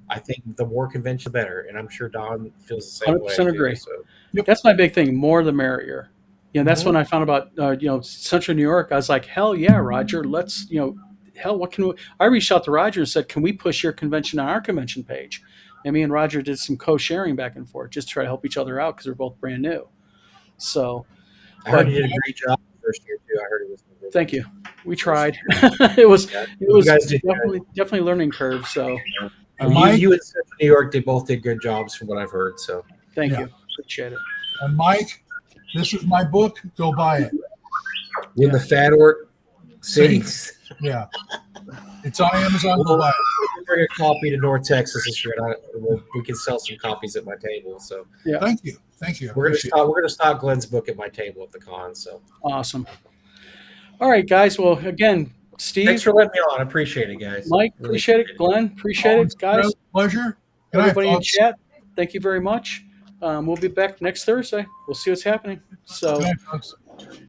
I think the more convention, the better. And I'm sure Don feels the same way. 100% agree. So That's my big thing. More the merrier. That's Mhm. when I found about Central New York. I was like, hell yeah, Roger. Let's hell, what can we? I reached out to Roger and said, can we push your convention on our convention page? And me and Roger did some co-sharing back and forth, just to try to help each other out because we're both brand new. So I heard you did a great job the first year too. I heard it was. thank you. We tried. it was You guys did good. definitely learning curve. So And Mike? you and Central New York, they both did good jobs from what I've heard. So thank Yeah. you. Appreciate it. And Mike, this is my book. Go buy it. when the fat orc sings. Yeah. It's on Amazon. Go buy it. Bring a copy to North Texas this year. We can sell some copies at my table. So Thank you. Thank you. I we're gonna appreciate stop. We're gonna stock Glenn's book at my table at the con. So Awesome. All right, guys. Well, again, Steve, thanks for letting me on. I appreciate it, guys. Mike, Really appreciate it. Glenn, appreciate it. Guys, Pleasure. Good night, everybody in folks. chat, thank you very much. We'll be back next Thursday. We'll see what's happening. So Good night, folks.